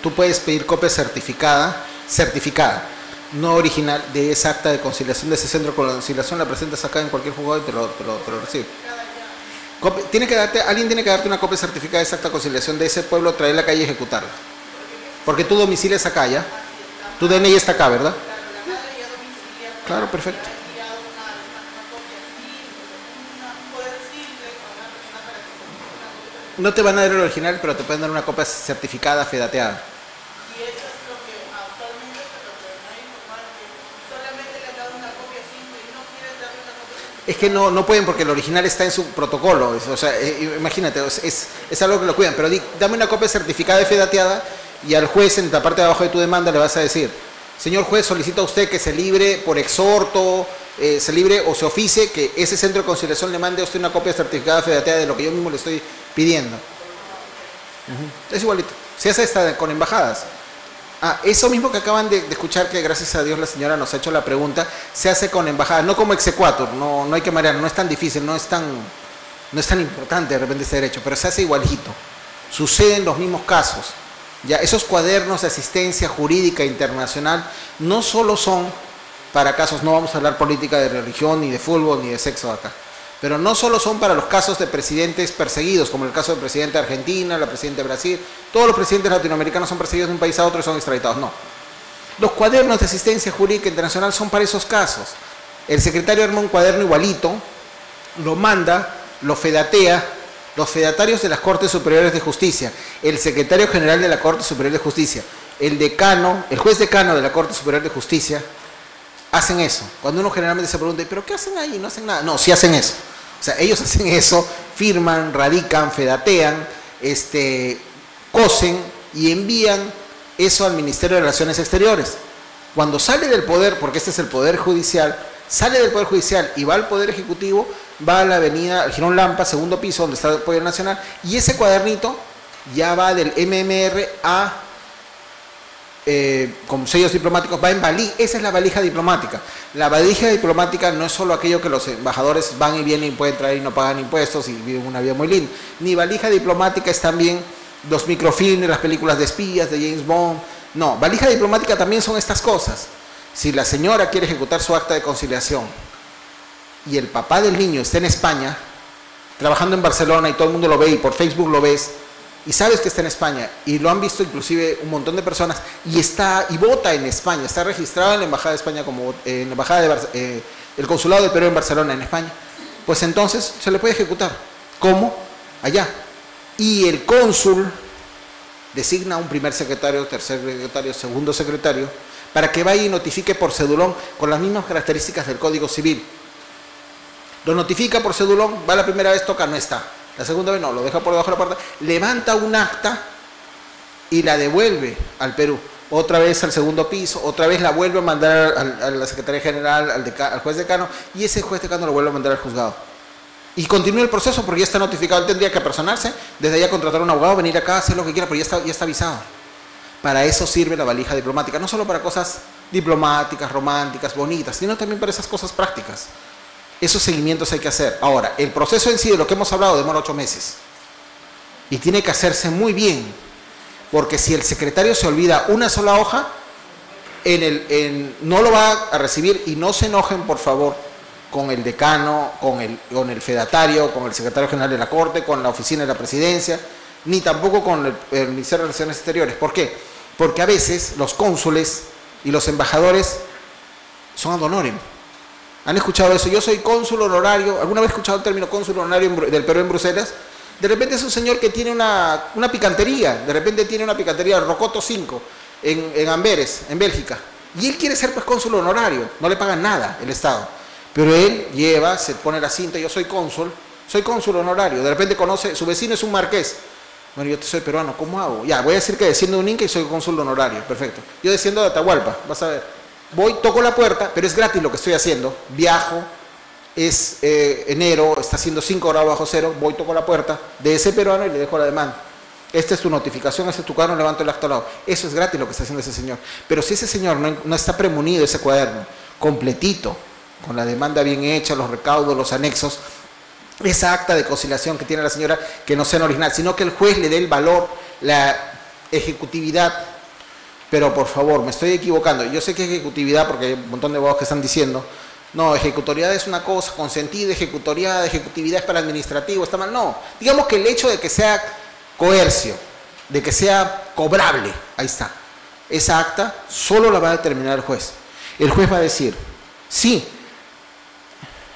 Tú puedes pedir copia certificada, no original, de esa acta de conciliación, de ese centro de conciliación, la presentas acá en cualquier juzgado y te lo recibe. Alguien tiene que darte una copia certificada de esa acta de conciliación de ese pueblo, traerla acá y ejecutarla. Porque tu domicilio es acá, ¿ya? Tu DNI está acá, ¿verdad? Claro, perfecto. No te van a dar el original, pero te pueden dar una copia certificada, fedateada. Y eso es lo que actualmente se lo pueden informar, que solamente le han dado una copia simple y no quieren darle una copia certificada. Es que no pueden porque el original está en su protocolo. O sea, imagínate, es algo que lo cuidan. Pero dame una copia certificada y fedateada y al juez en la parte de abajo de tu demanda le vas a decir, señor juez, solicita usted que se libre por exhorto, se libre o se oficie que ese centro de conciliación le mande a usted una copia certificada fedateada de lo que yo mismo le estoy pidiendo. Es igualito. Se hace hasta con embajadas. Eso mismo que acaban de escuchar, que gracias a Dios la señora nos ha hecho la pregunta, se hace con embajadas, no como exequatur, no hay que marear, no es tan difícil, no es tan importante de repente ese derecho, pero se hace igualito. Suceden los mismos casos. Ya, esos cuadernos de asistencia jurídica internacional no solo son para casos, no vamos a hablar política de religión, ni de fútbol, ni de sexo acá, pero no solo son para los casos de presidentes perseguidos, como el caso del presidente de Argentina, la presidenta de Brasil. Todos los presidentes latinoamericanos son perseguidos de un país a otro y son extraditados. No. Los cuadernos de asistencia jurídica internacional son para esos casos. El secretario arma un cuaderno igualito, lo manda, lo fedatea, los fedatarios de las Cortes Superiores de Justicia, el secretario general de la Corte Superior de Justicia, el decano, el juez decano de la Corte Superior de Justicia, hacen eso. Cuando uno generalmente se pregunta, ¿pero qué hacen ahí? No hacen nada. No, sí hacen eso. O sea, ellos hacen eso, firman, radican, fedatean, cosen y envían eso al Ministerio de Relaciones Exteriores. Cuando sale del poder, porque este es el Poder Judicial, sale del Poder Judicial y va al Poder Ejecutivo, va a la avenida Girón Lampa, segundo piso, donde está el Poder Nacional, y ese cuadernito ya va del MMR a con sellos diplomáticos, va en valija. Esa es la valija diplomática. La valija diplomática no es solo aquello que los embajadores van y vienen y pueden traer y no pagan impuestos y viven una vida muy linda. Ni valija diplomática es también los microfilms, las películas de espías, de James Bond. No, valija diplomática también son estas cosas. Si la señora quiere ejecutar su acta de conciliación y el papá del niño está en España, trabajando en Barcelona y todo el mundo lo ve y por Facebook lo ves, y sabes que está en España, y lo han visto inclusive un montón de personas, y vota en España, está registrado en la Embajada de España como en la Embajada el Consulado del Perú en Barcelona, en España, pues entonces se le puede ejecutar. ¿Cómo? Allá. Y el cónsul designa un primer secretario, tercer secretario, segundo secretario, para que vaya y notifique por cedulón con las mismas características del Código Civil. Lo notifica por cedulón, va la primera vez, toca, no está. La segunda vez no, lo deja por debajo de la puerta, levanta un acta y la devuelve al Perú. Otra vez al segundo piso, otra vez la vuelve a mandar a la Secretaría General, al juez decano, y ese juez decano lo vuelve a mandar al juzgado. Y continúa el proceso porque ya está notificado. Él tendría que apersonarse, desde allá contratar a un abogado, venir acá, hacer lo que quiera, pero ya está avisado. Para eso sirve la valija diplomática, no solo para cosas diplomáticas, románticas, bonitas, sino también para esas cosas prácticas. Esos seguimientos hay que hacer. Ahora, el proceso en sí de lo que hemos hablado demora 8 meses. Y tiene que hacerse muy bien. Porque si el secretario se olvida una sola hoja, no lo va a recibir. Y no se enojen, por favor, con el decano, con el fedatario, con el secretario general de la Corte, con la oficina de la Presidencia, ni tampoco con el Ministerio de Relaciones Exteriores. ¿Por qué? Porque a veces los cónsules y los embajadores son ad honorem. ¿Han escuchado eso? Yo soy cónsul honorario. ¿Alguna vez he escuchado el término cónsul honorario del Perú en Bruselas? De repente es un señor que tiene una picantería. De repente tiene una picantería, Rocoto 5, en Amberes, en Bélgica. Y él quiere ser pues cónsul honorario. No le pagan nada el Estado. Pero él se pone la cinta, yo soy cónsul honorario. De repente conoce, su vecino es un marqués. Bueno, yo soy peruano, ¿cómo hago? Ya, voy a decir que desciendo de un Inca y soy cónsul honorario. Perfecto. Yo desciendo de Atahualpa, vas a ver. Voy, toco la puerta, pero es gratis lo que estoy haciendo. Viajo, es enero, está haciendo 5 grados bajo cero, voy, toco la puerta de ese peruano y le dejo la demanda. Esta es tu notificación, este es tu cuaderno, levanto el acta al lado. Eso es gratis lo que está haciendo ese señor. Pero si ese señor no está premunido, ese cuaderno, completito, con la demanda bien hecha, los recaudos, los anexos, esa acta de conciliación que tiene la señora, que no sea en original, sino que el juez le dé el valor, la ejecutividad. Pero por favor, me estoy equivocando. Yo sé que es ejecutividad porque hay un montón de abogados que están diciendo, no, ejecutoriedad es una cosa, consentida, ejecutividad es para administrativo, está mal. No, digamos que el hecho de que sea coercio, de que sea cobrable, ahí está. Esa acta solo la va a determinar el juez. El juez va a decir, sí,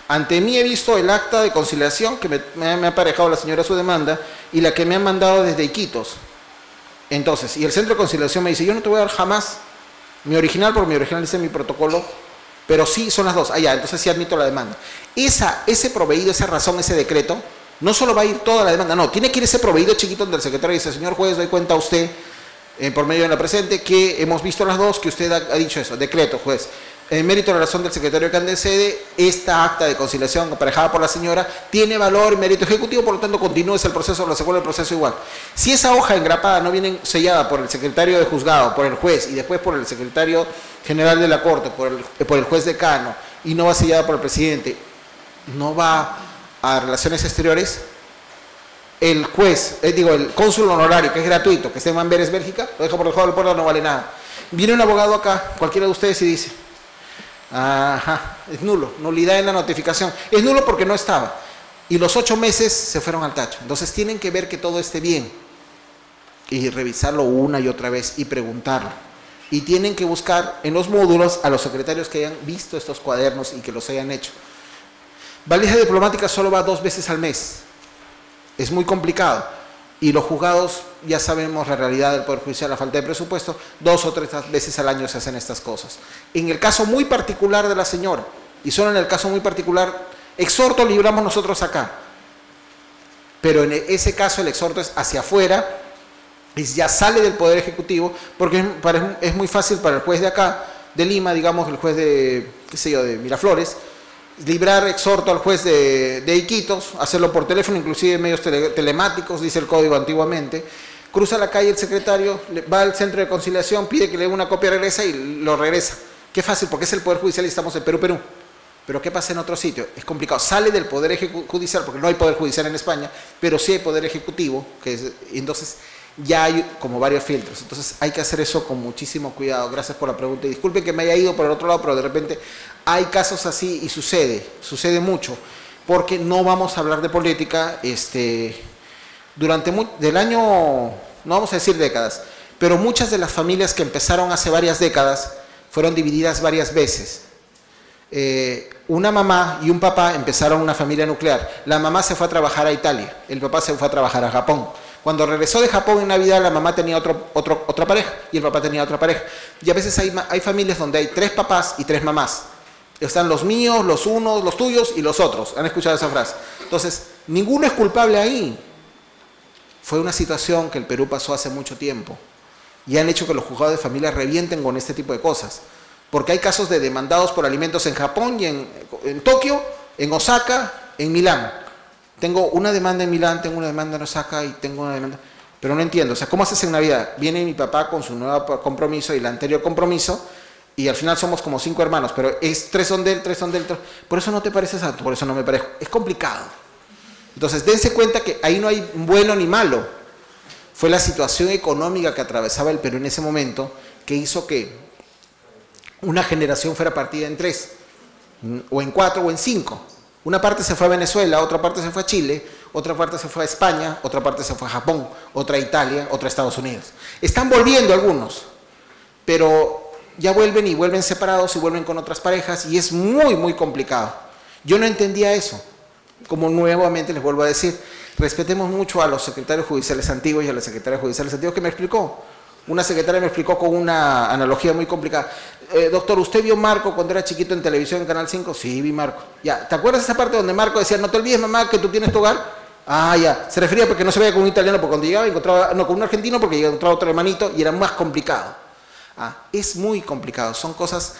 ante mí he visto el acta de conciliación que me ha aparejado la señora su demanda y la que me han mandado desde Iquitos. Entonces, y el centro de conciliación me dice, yo no te voy a dar jamás mi original, porque mi original dice mi protocolo, pero sí son las dos. Ah, ya, entonces sí admito la demanda. Ese proveído, esa razón, ese decreto, no solo va a ir toda la demanda, no, tiene que ir ese proveído chiquito donde el secretario dice, señor juez, doy cuenta a usted, por medio de la presente, que hemos visto las dos, que usted ha dicho eso, decreto, juez. en mérito de la razón del secretario que antecede, esta acta de conciliación aparejada por la señora tiene valor y mérito ejecutivo, por lo tanto continúes el proceso, lo secuela el proceso igual. Si esa hoja engrapada no viene sellada por el secretario de juzgado, por el juez y después por el secretario general de la Corte, por el juez decano, y no va sellada por el presidente, no va a Relaciones Exteriores, el juez, el cónsul honorario, que es gratuito, que esté en Amberes, Bélgica, lo deja por debajo del puerto, no vale nada. Viene un abogado acá, cualquiera de ustedes, y dice, ajá, es nulo, nulidad en la notificación. Es nulo porque no estaba. Y los 8 meses se fueron al tacho. Entonces tienen que ver que todo esté bien. Y revisarlo una y otra vez y preguntarlo. Y tienen que buscar en los módulos a los secretarios que hayan visto estos cuadernos y que los hayan hecho. Valija diplomática solo va 2 veces al mes. Es muy complicado. Y los juzgados, ya sabemos la realidad del Poder Judicial, la falta de presupuesto, 2 o 3 veces al año se hacen estas cosas. En el caso muy particular de la señora, y solo en el caso muy particular, exhorto libramos nosotros acá. Pero en ese caso el exhorto es hacia afuera, ya sale del Poder Ejecutivo, porque es muy fácil para el juez de acá, de Lima, digamos, el juez de, qué sé yo, de Miraflores, librar exhorto al juez de Iquitos, hacerlo por teléfono, inclusive medios telemáticos, dice el código antiguamente. Cruza la calle el secretario, va al centro de conciliación, pide que le dé una copia, regresa y lo regresa. Qué fácil, porque es el Poder Judicial y estamos en Perú. Pero ¿qué pasa en otro sitio? Es complicado. Sale del Poder Judicial, porque no hay Poder Judicial en España, pero sí hay Poder Ejecutivo, entonces ya hay como varios filtros. Entonces hay que hacer eso con muchísimo cuidado. Gracias por la pregunta. Y disculpen que me haya ido por el otro lado, pero de repente hay casos así y sucede mucho, porque no vamos a hablar de política del año, no vamos a decir décadas, pero muchas de las familias que empezaron hace varias décadas fueron divididas varias veces. Una mamá y un papá empezaron una familia nuclear. La mamá se fue a trabajar a Italia, el papá se fue a trabajar a Japón. Cuando regresó de Japón en Navidad, la mamá tenía otra pareja y el papá tenía otra pareja. Y a veces hay familias donde hay 3 papás y 3 mamás. Están los míos, los unos, los tuyos y los otros. ¿Han escuchado esa frase? Entonces, ninguno es culpable ahí. Fue una situación que el Perú pasó hace mucho tiempo y han hecho que los juzgados de familia revienten con este tipo de cosas. Porque hay casos de demandados por alimentos en Japón y en Tokio, en Osaka, en Milán. Tengo una demanda en Milán, tengo una demanda en Osaka y tengo una demanda... Pero no entiendo, o sea, ¿cómo haces en Navidad? Viene mi papá con su nuevo compromiso y el anterior compromiso y al final somos como 5 hermanos, pero 3 son de él, 3 son de él. Por eso no te pareces a... Por eso no me parejo. Es complicado. Entonces, dense cuenta que ahí no hay bueno ni malo. Fue la situación económica que atravesaba el Perú en ese momento que hizo que una generación fuera partida en 3, o en 4, o en 5. Una parte se fue a Venezuela, otra parte se fue a Chile, otra parte se fue a España, otra parte se fue a Japón, otra a Italia, otra a Estados Unidos. Están volviendo algunos, pero ya vuelven y vuelven separados y vuelven con otras parejas y es muy, muy complicado. Yo no entendía eso. Como nuevamente les vuelvo a decir, respetemos mucho a los secretarios judiciales antiguos y a las secretarias judiciales antiguos que me explicó. Una secretaria me explicó con una analogía muy complicada. Doctor, ¿usted vio Marco cuando era chiquito en televisión en Canal 5? Sí, vi Marco. Ya, ¿te acuerdas esa parte donde Marco decía, no te olvides, mamá, que tú tienes tu hogar? Ah, ya. Se refería porque no se veía con un italiano, porque cuando llegaba encontraba, no, con un argentino porque encontraba otro hermanito y era más complicado. Es muy complicado. Son cosas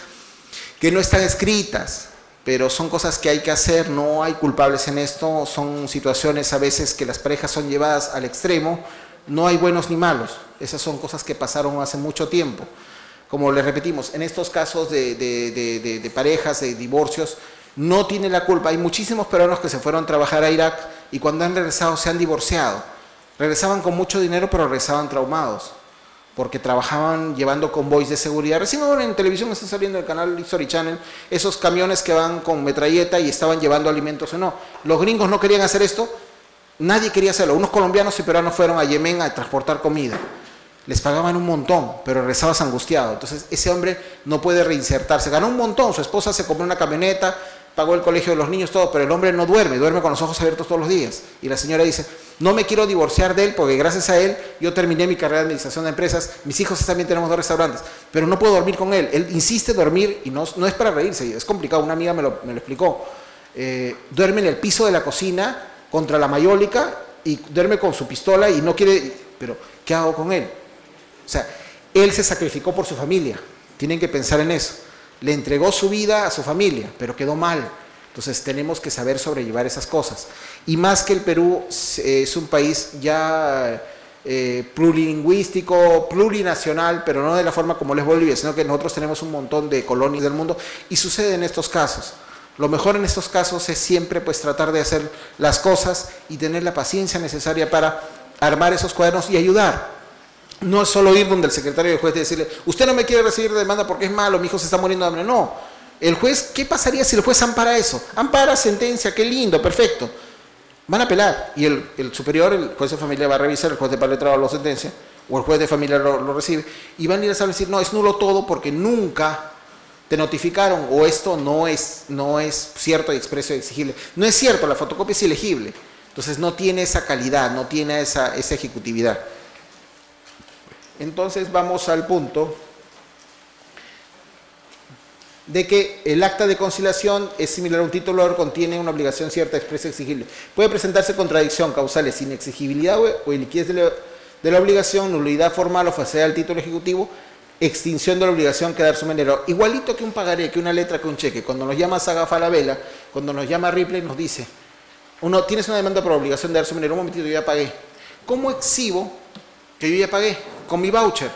que no están escritas, pero son cosas que hay que hacer. No hay culpables en esto. Son situaciones a veces que las parejas son llevadas al extremo. No hay buenos ni malos. Esas son cosas que pasaron hace mucho tiempo. Como les repetimos, en estos casos de parejas, de divorcios, no tiene la culpa. Hay muchísimos peruanos que se fueron a trabajar a Irak y cuando han regresado se han divorciado. Regresaban con mucho dinero, pero regresaban traumados, porque trabajaban llevando convoys de seguridad. Recién ahora en televisión está saliendo el canal History Channel, esos camiones que van con metralleta y estaban llevando alimentos o no. Los gringos no querían hacer esto, nadie quería hacerlo. Unos colombianos y peruanos fueron a Yemen a transportar comida. Les pagaban un montón, pero regresabas angustiado. Entonces ese hombre no puede reinsertarse. Ganó un montón, su esposa se compró una camioneta, pagó el colegio de los niños, todo, pero el hombre no duerme, duerme con los ojos abiertos todos los días. Y la señora dice, no me quiero divorciar de él porque gracias a él yo terminé mi carrera de administración de empresas, mis hijos también tenemos 2 restaurantes, pero no puedo dormir con él. Él insiste en dormir y no es para reírse, es complicado. Una amiga me lo explicó. Duerme en el piso de la cocina contra la mayólica y duerme con su pistola y no quiere, pero ¿qué hago con él? O sea, él se sacrificó por su familia, tienen que pensar en eso. le entregó su vida a su familia, pero quedó mal. Entonces tenemos que saber sobrellevar esas cosas. Y más que el Perú es un país ya plurilingüístico, plurinacional, pero no de la forma como es Bolivia, sino que nosotros tenemos un montón de colonias del mundo y sucede en estos casos. Lo mejor en estos casos es siempre pues tratar de hacer las cosas y tener la paciencia necesaria para armar esos cuadernos y ayudar. No es solo ir donde el secretario del juez y decirle, usted no me quiere recibir demanda porque es malo, mi hijo se está muriendo de hambre. No, el juez, ¿qué pasaría si el juez ampara eso? Ampara, sentencia, qué lindo, perfecto. Van a apelar y el superior, el juez de familia va a revisar, el juez de letrado lo sentencia, o el juez de familia lo recibe, y van a ir a decir, no, es nulo todo porque nunca te notificaron, o esto no es cierto y expreso y exigible. No es cierto, la fotocopia es ilegible. Entonces no tiene esa calidad, no tiene esa ejecutividad. Entonces vamos al punto de que el acta de conciliación es similar a un título, contiene una obligación cierta, expresa, exigible. Puede presentarse contradicción, causales, inexigibilidad o iliquidez de la obligación, nulidad formal o falsedad del título ejecutivo, extinción de la obligación, quedar sumenero. Igualito que un pagaré, que una letra, que un cheque. Cuando nos llama Saga Falabella, cuando nos llama Ripley, nos dice, tienes una demanda por obligación de dar sumenero, un momentito, yo ya pagué. ¿Cómo exhibo que yo ya pagué? Con mi voucher.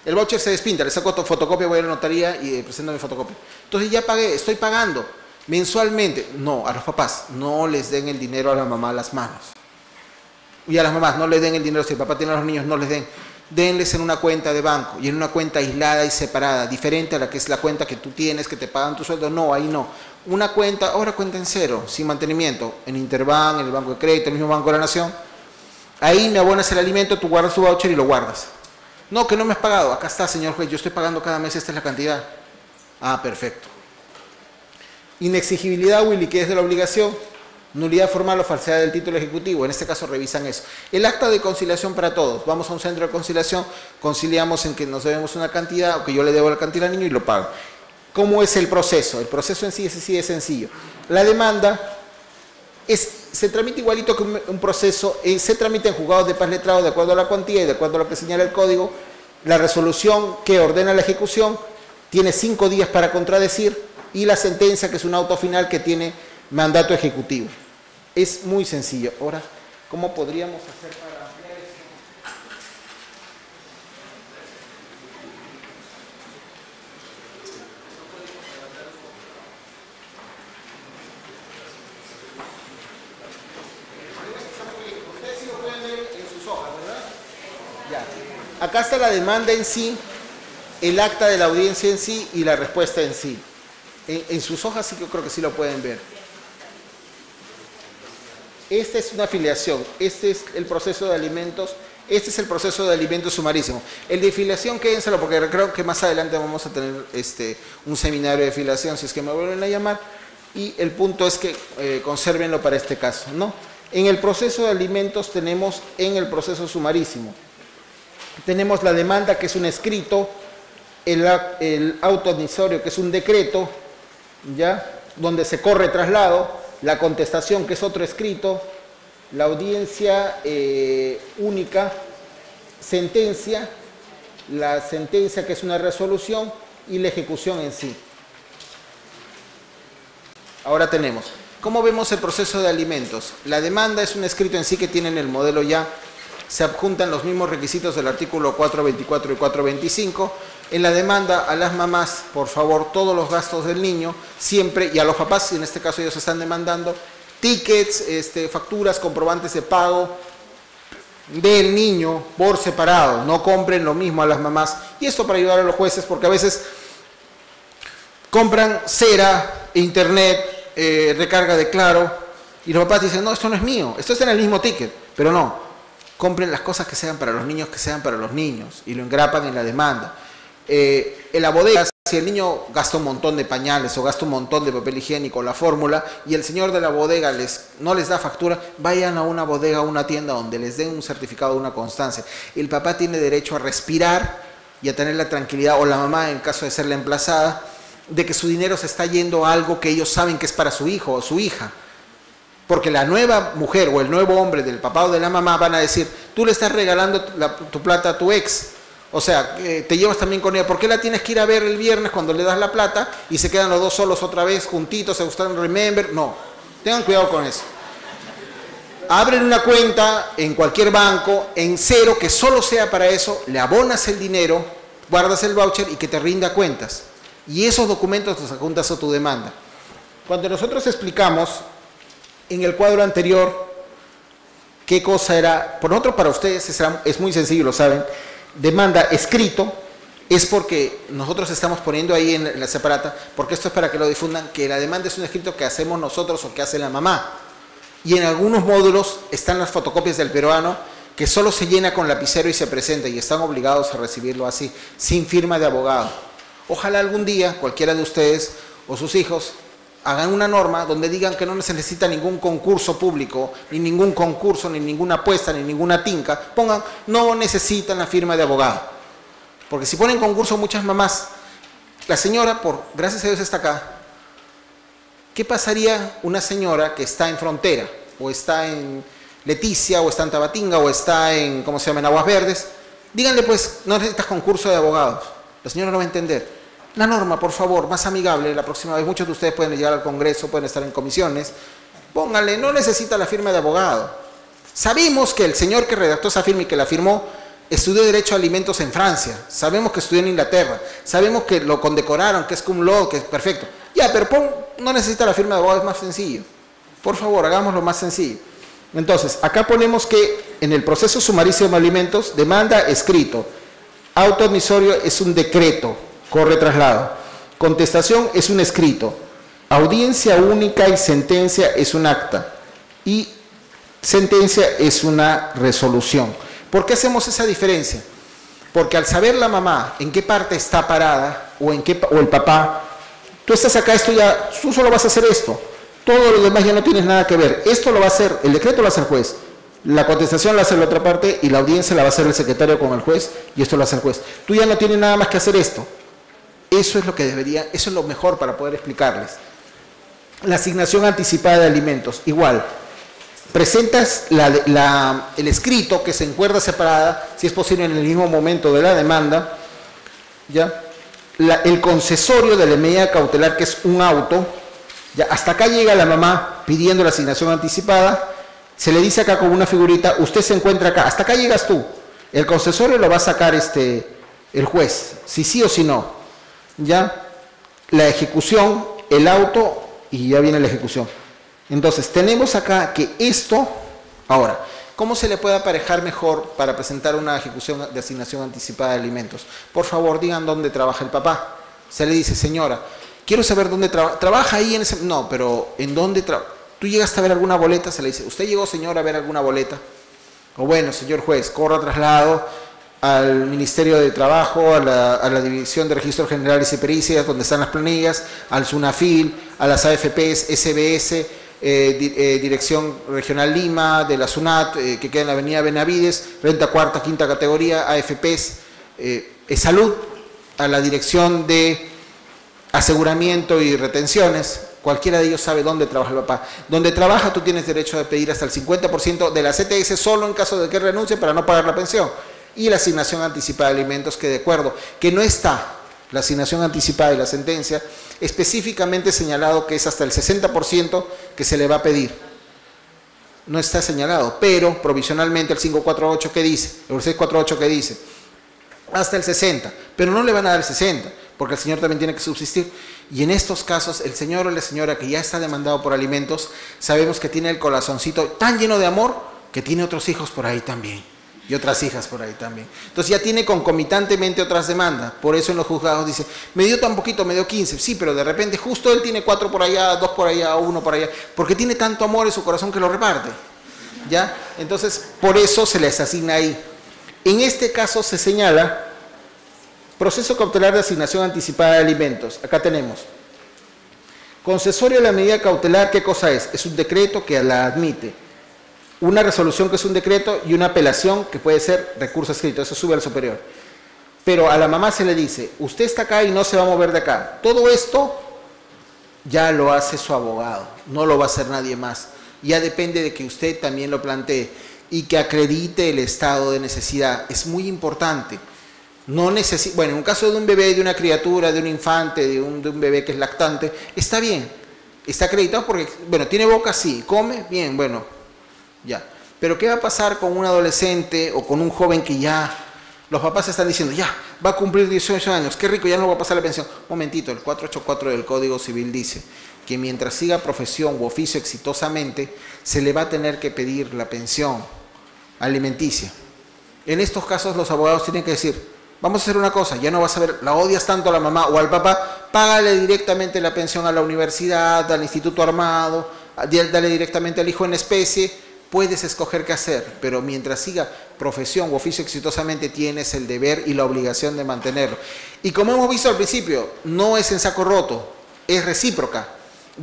El voucher se despinta, le saco fotocopia, voy a la notaría y presento mi fotocopia. Entonces ya pagué, estoy pagando mensualmente. No, a los papás, no les den el dinero a la mamá a las manos. Y a las mamás, no les den el dinero, si el papá tiene a los niños, no les den. Denles en una cuenta de banco y en una cuenta aislada y separada, diferente a la que es la cuenta que tú tienes, que te pagan tu sueldo. No, ahí no. Una cuenta, ahora cuenta en cero, sin mantenimiento, en Interbank, en el Banco de Crédito, el mismo Banco de la Nación. Ahí me abonas el alimento, tú guardas tu voucher y lo guardas. No, que no me has pagado. Acá está, señor juez, yo estoy pagando cada mes, esta es la cantidad. Ah, perfecto. Inexigibilidad o iliquidez de la obligación, nulidad formal o falsedad del título ejecutivo. En este caso revisan eso. El acta de conciliación para todos. Vamos a un centro de conciliación, conciliamos en que nos debemos una cantidad o que yo le debo la cantidad al niño y lo pago. ¿Cómo es el proceso? El proceso en sí es sencillo. La demanda se tramita igualito que un proceso, se tramita en juzgados de paz letrados de acuerdo a la cuantía y de acuerdo a lo que señala el código. La resolución que ordena la ejecución tiene 5 días para contradecir y la sentencia, que es un auto final que tiene mandato ejecutivo. Es muy sencillo. Ahora, ¿cómo podríamos hacer para ampliar esto? Ustedes sí lo pueden ver en sus hojas, ¿verdad? Ya. Acá está la demanda en sí, el acta de la audiencia en sí y la respuesta en sí. En sus hojas sí que yo creo que sí lo pueden ver. Esta es una filiación, este es el proceso de alimentos, este es el proceso de alimentos sumarísimo. El de filiación, quédenselo porque creo que más adelante vamos a tener un seminario de filiación, si es que me vuelven a llamar, y el punto es que consérvenlo para este caso, ¿no? En el proceso de alimentos tenemos en el proceso sumarísimo, tenemos la demanda, que es un escrito, el auto admisorio, que es un decreto, ¿ya? Donde se corre traslado, la contestación, que es otro escrito, la audiencia única, sentencia, la sentencia, que es una resolución, y la ejecución en sí. Ahora tenemos, ¿cómo vemos el proceso de alimentos? La demanda es un escrito en sí que tiene en el modelo ya, se adjuntan los mismos requisitos del artículo 424 y 425. En la demanda a las mamás, por favor, todos los gastos del niño, siempre, y a los papás, si en este caso ellos están demandando, tickets, facturas, comprobantes de pago del niño por separado. No compren lo mismo a las mamás. Y esto para ayudar a los jueces, porque a veces compran cera, internet, recarga de Claro, y los papás dicen, no, esto no es mío, esto está en el mismo ticket, pero no. Compren las cosas que sean para los niños, que sean para los niños, y lo engrapan en la demanda. En la bodega, si el niño gasta un montón de pañales o gasta un montón de papel higiénico, la fórmula, y el señor de la bodega no les da factura, vayan a una bodega, a una tienda donde les den un certificado, una constancia. El papá tiene derecho a respirar y a tener la tranquilidad, o la mamá, en caso de ser la emplazada, de que su dinero se está yendo a algo que ellos saben que es para su hijo o su hija. Porque la nueva mujer o el nuevo hombre del papá o de la mamá van a decir, tú le estás regalando tu plata a tu ex, O sea, te llevas también con ella. ¿Por qué la tienes que ir a ver el viernes cuando le das la plata y se quedan los dos solos otra vez, juntitos, se gustan, remember? No, tengan cuidado con eso. Abren una cuenta en cualquier banco, en cero, que solo sea para eso, le abonas el dinero, guardas el voucher y que te rinda cuentas. Y esos documentos los adjuntas a tu demanda. Cuando nosotros explicamos en el cuadro anterior qué cosa era, por nosotros para ustedes es muy sencillo, lo saben, demanda escrito, es porque nosotros estamos poniendo ahí en la separata, porque esto es para que lo difundan, que la demanda es un escrito que hacemos nosotros o que hace la mamá. Y en algunos módulos están las fotocopias del peruano, que solo se llena con lapicero y se presenta, y están obligados a recibirlo así, sin firma de abogado. Ojalá algún día cualquiera de ustedes o sus hijos hagan una norma donde digan que no se necesita ningún concurso público, ni ningún concurso, ni ninguna apuesta, ni ninguna tinca. Pongan, no necesitan la firma de abogado. Porque si ponen concurso muchas mamás, la señora, gracias a Dios está acá, ¿qué pasaría una señora que está en Frontera, o está en Leticia, o está en Tabatinga, o está en, ¿cómo se llama?, en Aguas Verdes? Díganle pues, no necesitas concurso de abogados. La señora no va a entender. La norma, por favor, más amigable, la próxima vez, muchos de ustedes pueden llegar al Congreso, pueden estar en comisiones, pónganle, no necesita la firma de abogado. Sabemos que el señor que redactó esa firma y que la firmó, estudió Derecho a Alimentos en Francia, sabemos que estudió en Inglaterra, sabemos que lo condecoraron, que es cum laude, que es perfecto. Ya, pero no necesita la firma de abogado, es más sencillo. Por favor, hagámoslo más sencillo. Entonces, acá ponemos que en el proceso sumarísimo de alimentos, demanda escrito, auto admisorio es un decreto, corre traslado. Contestación es un escrito. Audiencia única y sentencia es un acta. Y sentencia es una resolución. ¿Por qué hacemos esa diferencia? Porque al saber la mamá en qué parte está parada o el papá, tú estás acá, tú solo vas a hacer esto. Todo lo demás ya no tienes nada que ver. Esto lo va a hacer, el decreto lo va a hacer el juez. La contestación la hace la otra parte y la audiencia la va a hacer el secretario con el juez y esto lo hace el juez. Tú ya no tienes nada más que hacer esto. Eso es lo que debería, eso es lo mejor para poder explicarles. La asignación anticipada de alimentos, igual. Presentas el escrito que se encuerda separada, si es posible en el mismo momento de la demanda, ¿ya? El concesorio de la medida cautelar, que es un auto, ¿ya? Hasta acá llega la mamá pidiendo la asignación anticipada, se le dice acá con una figurita, usted se encuentra acá, hasta acá llegas tú. El concesorio lo va a sacar el juez, si sí o si no. Ya, la ejecución, el auto y ya viene la ejecución. Entonces, tenemos acá que esto, ahora, ¿cómo se le puede aparejar mejor para presentar una ejecución de asignación anticipada de alimentos? Por favor, digan dónde trabaja el papá. Se le dice, señora, quiero saber dónde trabaja. ¿Trabaja ahí en ese? No, pero ¿en dónde trabaja? ¿Tú llegaste a ver alguna boleta? Se le dice, ¿usted llegó, señora, a ver alguna boleta? O bueno, señor juez, corra traslado al Ministerio de Trabajo, a la División de Registros Generales y Pericias, donde están las planillas, al SUNAFIL, a las AFPs, SBS, Dirección Regional Lima, de la SUNAT, que queda en la Avenida Benavides, renta cuarta, quinta categoría, AFPs, Salud, a la Dirección de Aseguramiento y Retenciones. Cualquiera de ellos sabe dónde trabaja el papá. Donde trabaja, tú tienes derecho a pedir hasta el 50% de la CTS solo en caso de que renuncie para no pagar la pensión. Y la asignación anticipada de alimentos, que de acuerdo, que no está la asignación anticipada de la sentencia, específicamente señalado que es hasta el 60% que se le va a pedir. No está señalado, pero provisionalmente el 548 que dice, el 648 que dice, hasta el 60%, pero no le van a dar el 60%, porque el señor también tiene que subsistir. Y en estos casos, el señor o la señora que ya está demandado por alimentos, sabemos que tiene el corazoncito tan lleno de amor que tiene otros hijos por ahí también. Y otras hijas por ahí también. Entonces ya tiene concomitantemente otras demandas. Por eso en los juzgados dice, me dio tan poquito, me dio 15. Sí, pero de repente justo él tiene 4 por allá, 2 por allá, 1 por allá. Porque tiene tanto amor en su corazón que lo reparte. ¿Ya? Entonces, por eso se les asigna ahí. En este caso se señala proceso cautelar de asignación anticipada de alimentos. Acá tenemos. Concesorio de la medida cautelar, ¿qué cosa es? Es un decreto que la admite. Una resolución que es un decreto y una apelación que puede ser recurso escrito, eso sube al superior. Pero a la mamá se le dice, usted está acá y no se va a mover de acá. Todo esto ya lo hace su abogado, no lo va a hacer nadie más. Ya depende de que usted también lo plantee y que acredite el estado de necesidad. Es muy importante. No necesita, bueno, en un caso de un bebé, de una criatura, de un infante, de un bebé que es lactante, está bien, está acreditado porque, bueno, tiene boca, sí, come, bien, bueno, ya. Pero ¿qué va a pasar con un adolescente o con un joven que ya los papás están diciendo, ya, va a cumplir 18 años, qué rico, ya no va a pasar la pensión? Momentito, el 484 del Código Civil dice que mientras siga profesión u oficio exitosamente, se le va a tener que pedir la pensión alimenticia. En estos casos los abogados tienen que decir, vamos a hacer una cosa, ya no vas a ver, la odias tanto a la mamá o al papá, págale directamente la pensión a la universidad, al instituto armado, dale directamente al hijo en especie, puedes escoger qué hacer, pero mientras siga profesión u oficio exitosamente tienes el deber y la obligación de mantenerlo. Y como hemos visto al principio, no es en saco roto, es recíproca.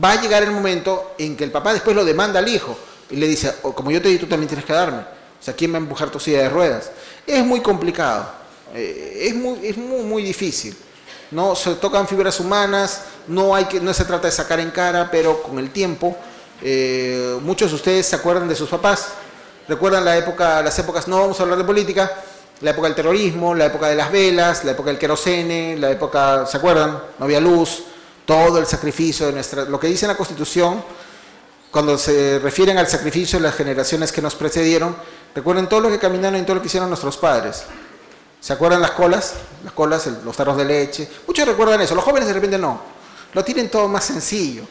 Va a llegar el momento en que el papá después lo demanda al hijo y le dice, oh, como yo te di, tú también tienes que darme. O sea, ¿quién va a empujar tu silla de ruedas? Es muy complicado, es muy difícil. No se tocan fibras humanas, no se trata de sacar en cara, pero con el tiempo, muchos de ustedes se acuerdan de sus papás, recuerdan las épocas, no vamos a hablar de política, la época del terrorismo, la época de las velas, la época del querosene, la época, ¿se acuerdan? No había luz, todo el sacrificio de lo que dice la Constitución, cuando se refieren al sacrificio de las generaciones que nos precedieron, recuerden todo lo que caminaron y todo lo que hicieron nuestros padres. ¿Se acuerdan las colas? Las colas, los tarros de leche. Muchos recuerdan eso, los jóvenes de repente no. Lo tienen todo más sencillo.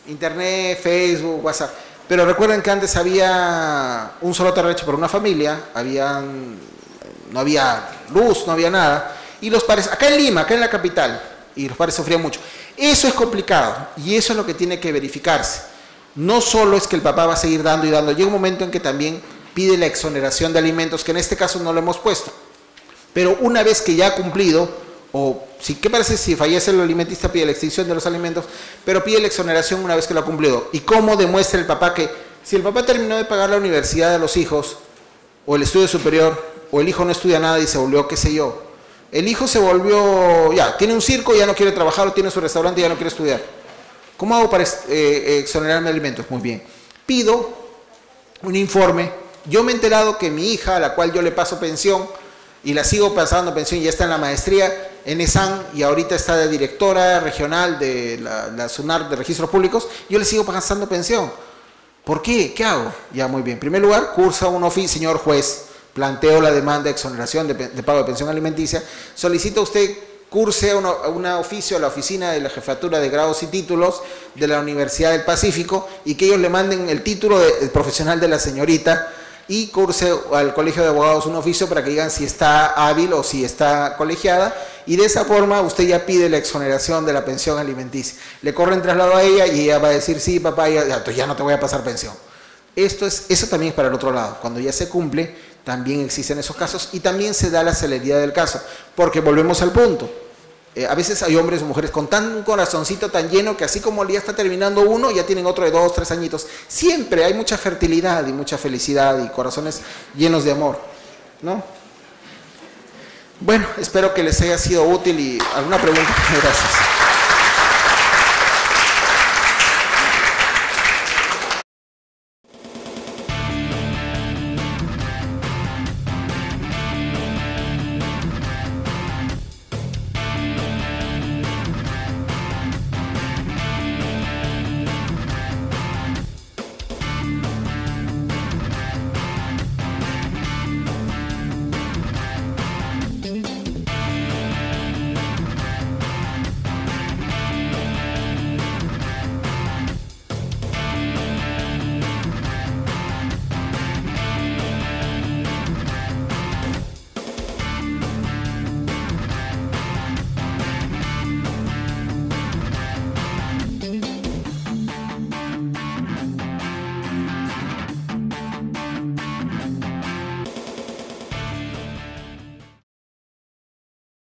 Internet, Facebook, WhatsApp. Pero recuerden que antes había un solo tarro de leche por una familia, no había luz, no había nada. Y los padres, acá en Lima, acá en la capital, y los padres sufrían mucho. Eso es complicado y eso es lo que tiene que verificarse. No solo es que el papá va a seguir dando y dando, llega un momento en que también pide la exoneración de alimentos, que en este caso no lo hemos puesto. Pero una vez que ya ha cumplido, o si, ¿qué parece si fallece el alimentista? Pide la extinción de los alimentos, pero pide la exoneración una vez que lo ha cumplido. ¿Y cómo demuestra el papá que si el papá terminó de pagar la universidad de los hijos, o el estudio superior, o el hijo no estudia nada y se volvió, qué sé yo, el hijo se volvió, ya, tiene un circo, ya no quiere trabajar, o tiene su restaurante y ya no quiere estudiar? ¿Cómo hago para exonerarme de alimentos? Muy bien. Pido un informe. Yo me he enterado que mi hija, a la cual yo le paso pensión, y la sigo pasando pensión, ya está en la maestría en ESAN, y ahorita está de directora regional de la SUNAR de Registros Públicos, yo le sigo pasando pensión. ¿Por qué? ¿Qué hago? Ya, muy bien. En primer lugar, cursa un oficio, señor juez, planteo la demanda de exoneración de pago de pensión alimenticia, solicita usted curse un oficio a la oficina de la Jefatura de Grados y Títulos de la Universidad del Pacífico y que ellos le manden el título de profesional de la señorita y curse al Colegio de Abogados un oficio para que digan si está hábil o si está colegiada, y de esa forma usted ya pide la exoneración de la pensión alimenticia. Le corren traslado a ella y ella va a decir, sí papá, ya no te voy a pasar pensión. Eso también es para el otro lado. Cuando ya se cumple, también existen esos casos y también se da la celeridad del caso, porque volvemos al punto. A veces hay hombres o mujeres con un corazoncito tan lleno que así como ya está terminando uno, ya tienen otro de 2, 3 añitos. Siempre hay mucha fertilidad y mucha felicidad y corazones llenos de amor, ¿no? Bueno, espero que les haya sido útil y alguna pregunta. Gracias.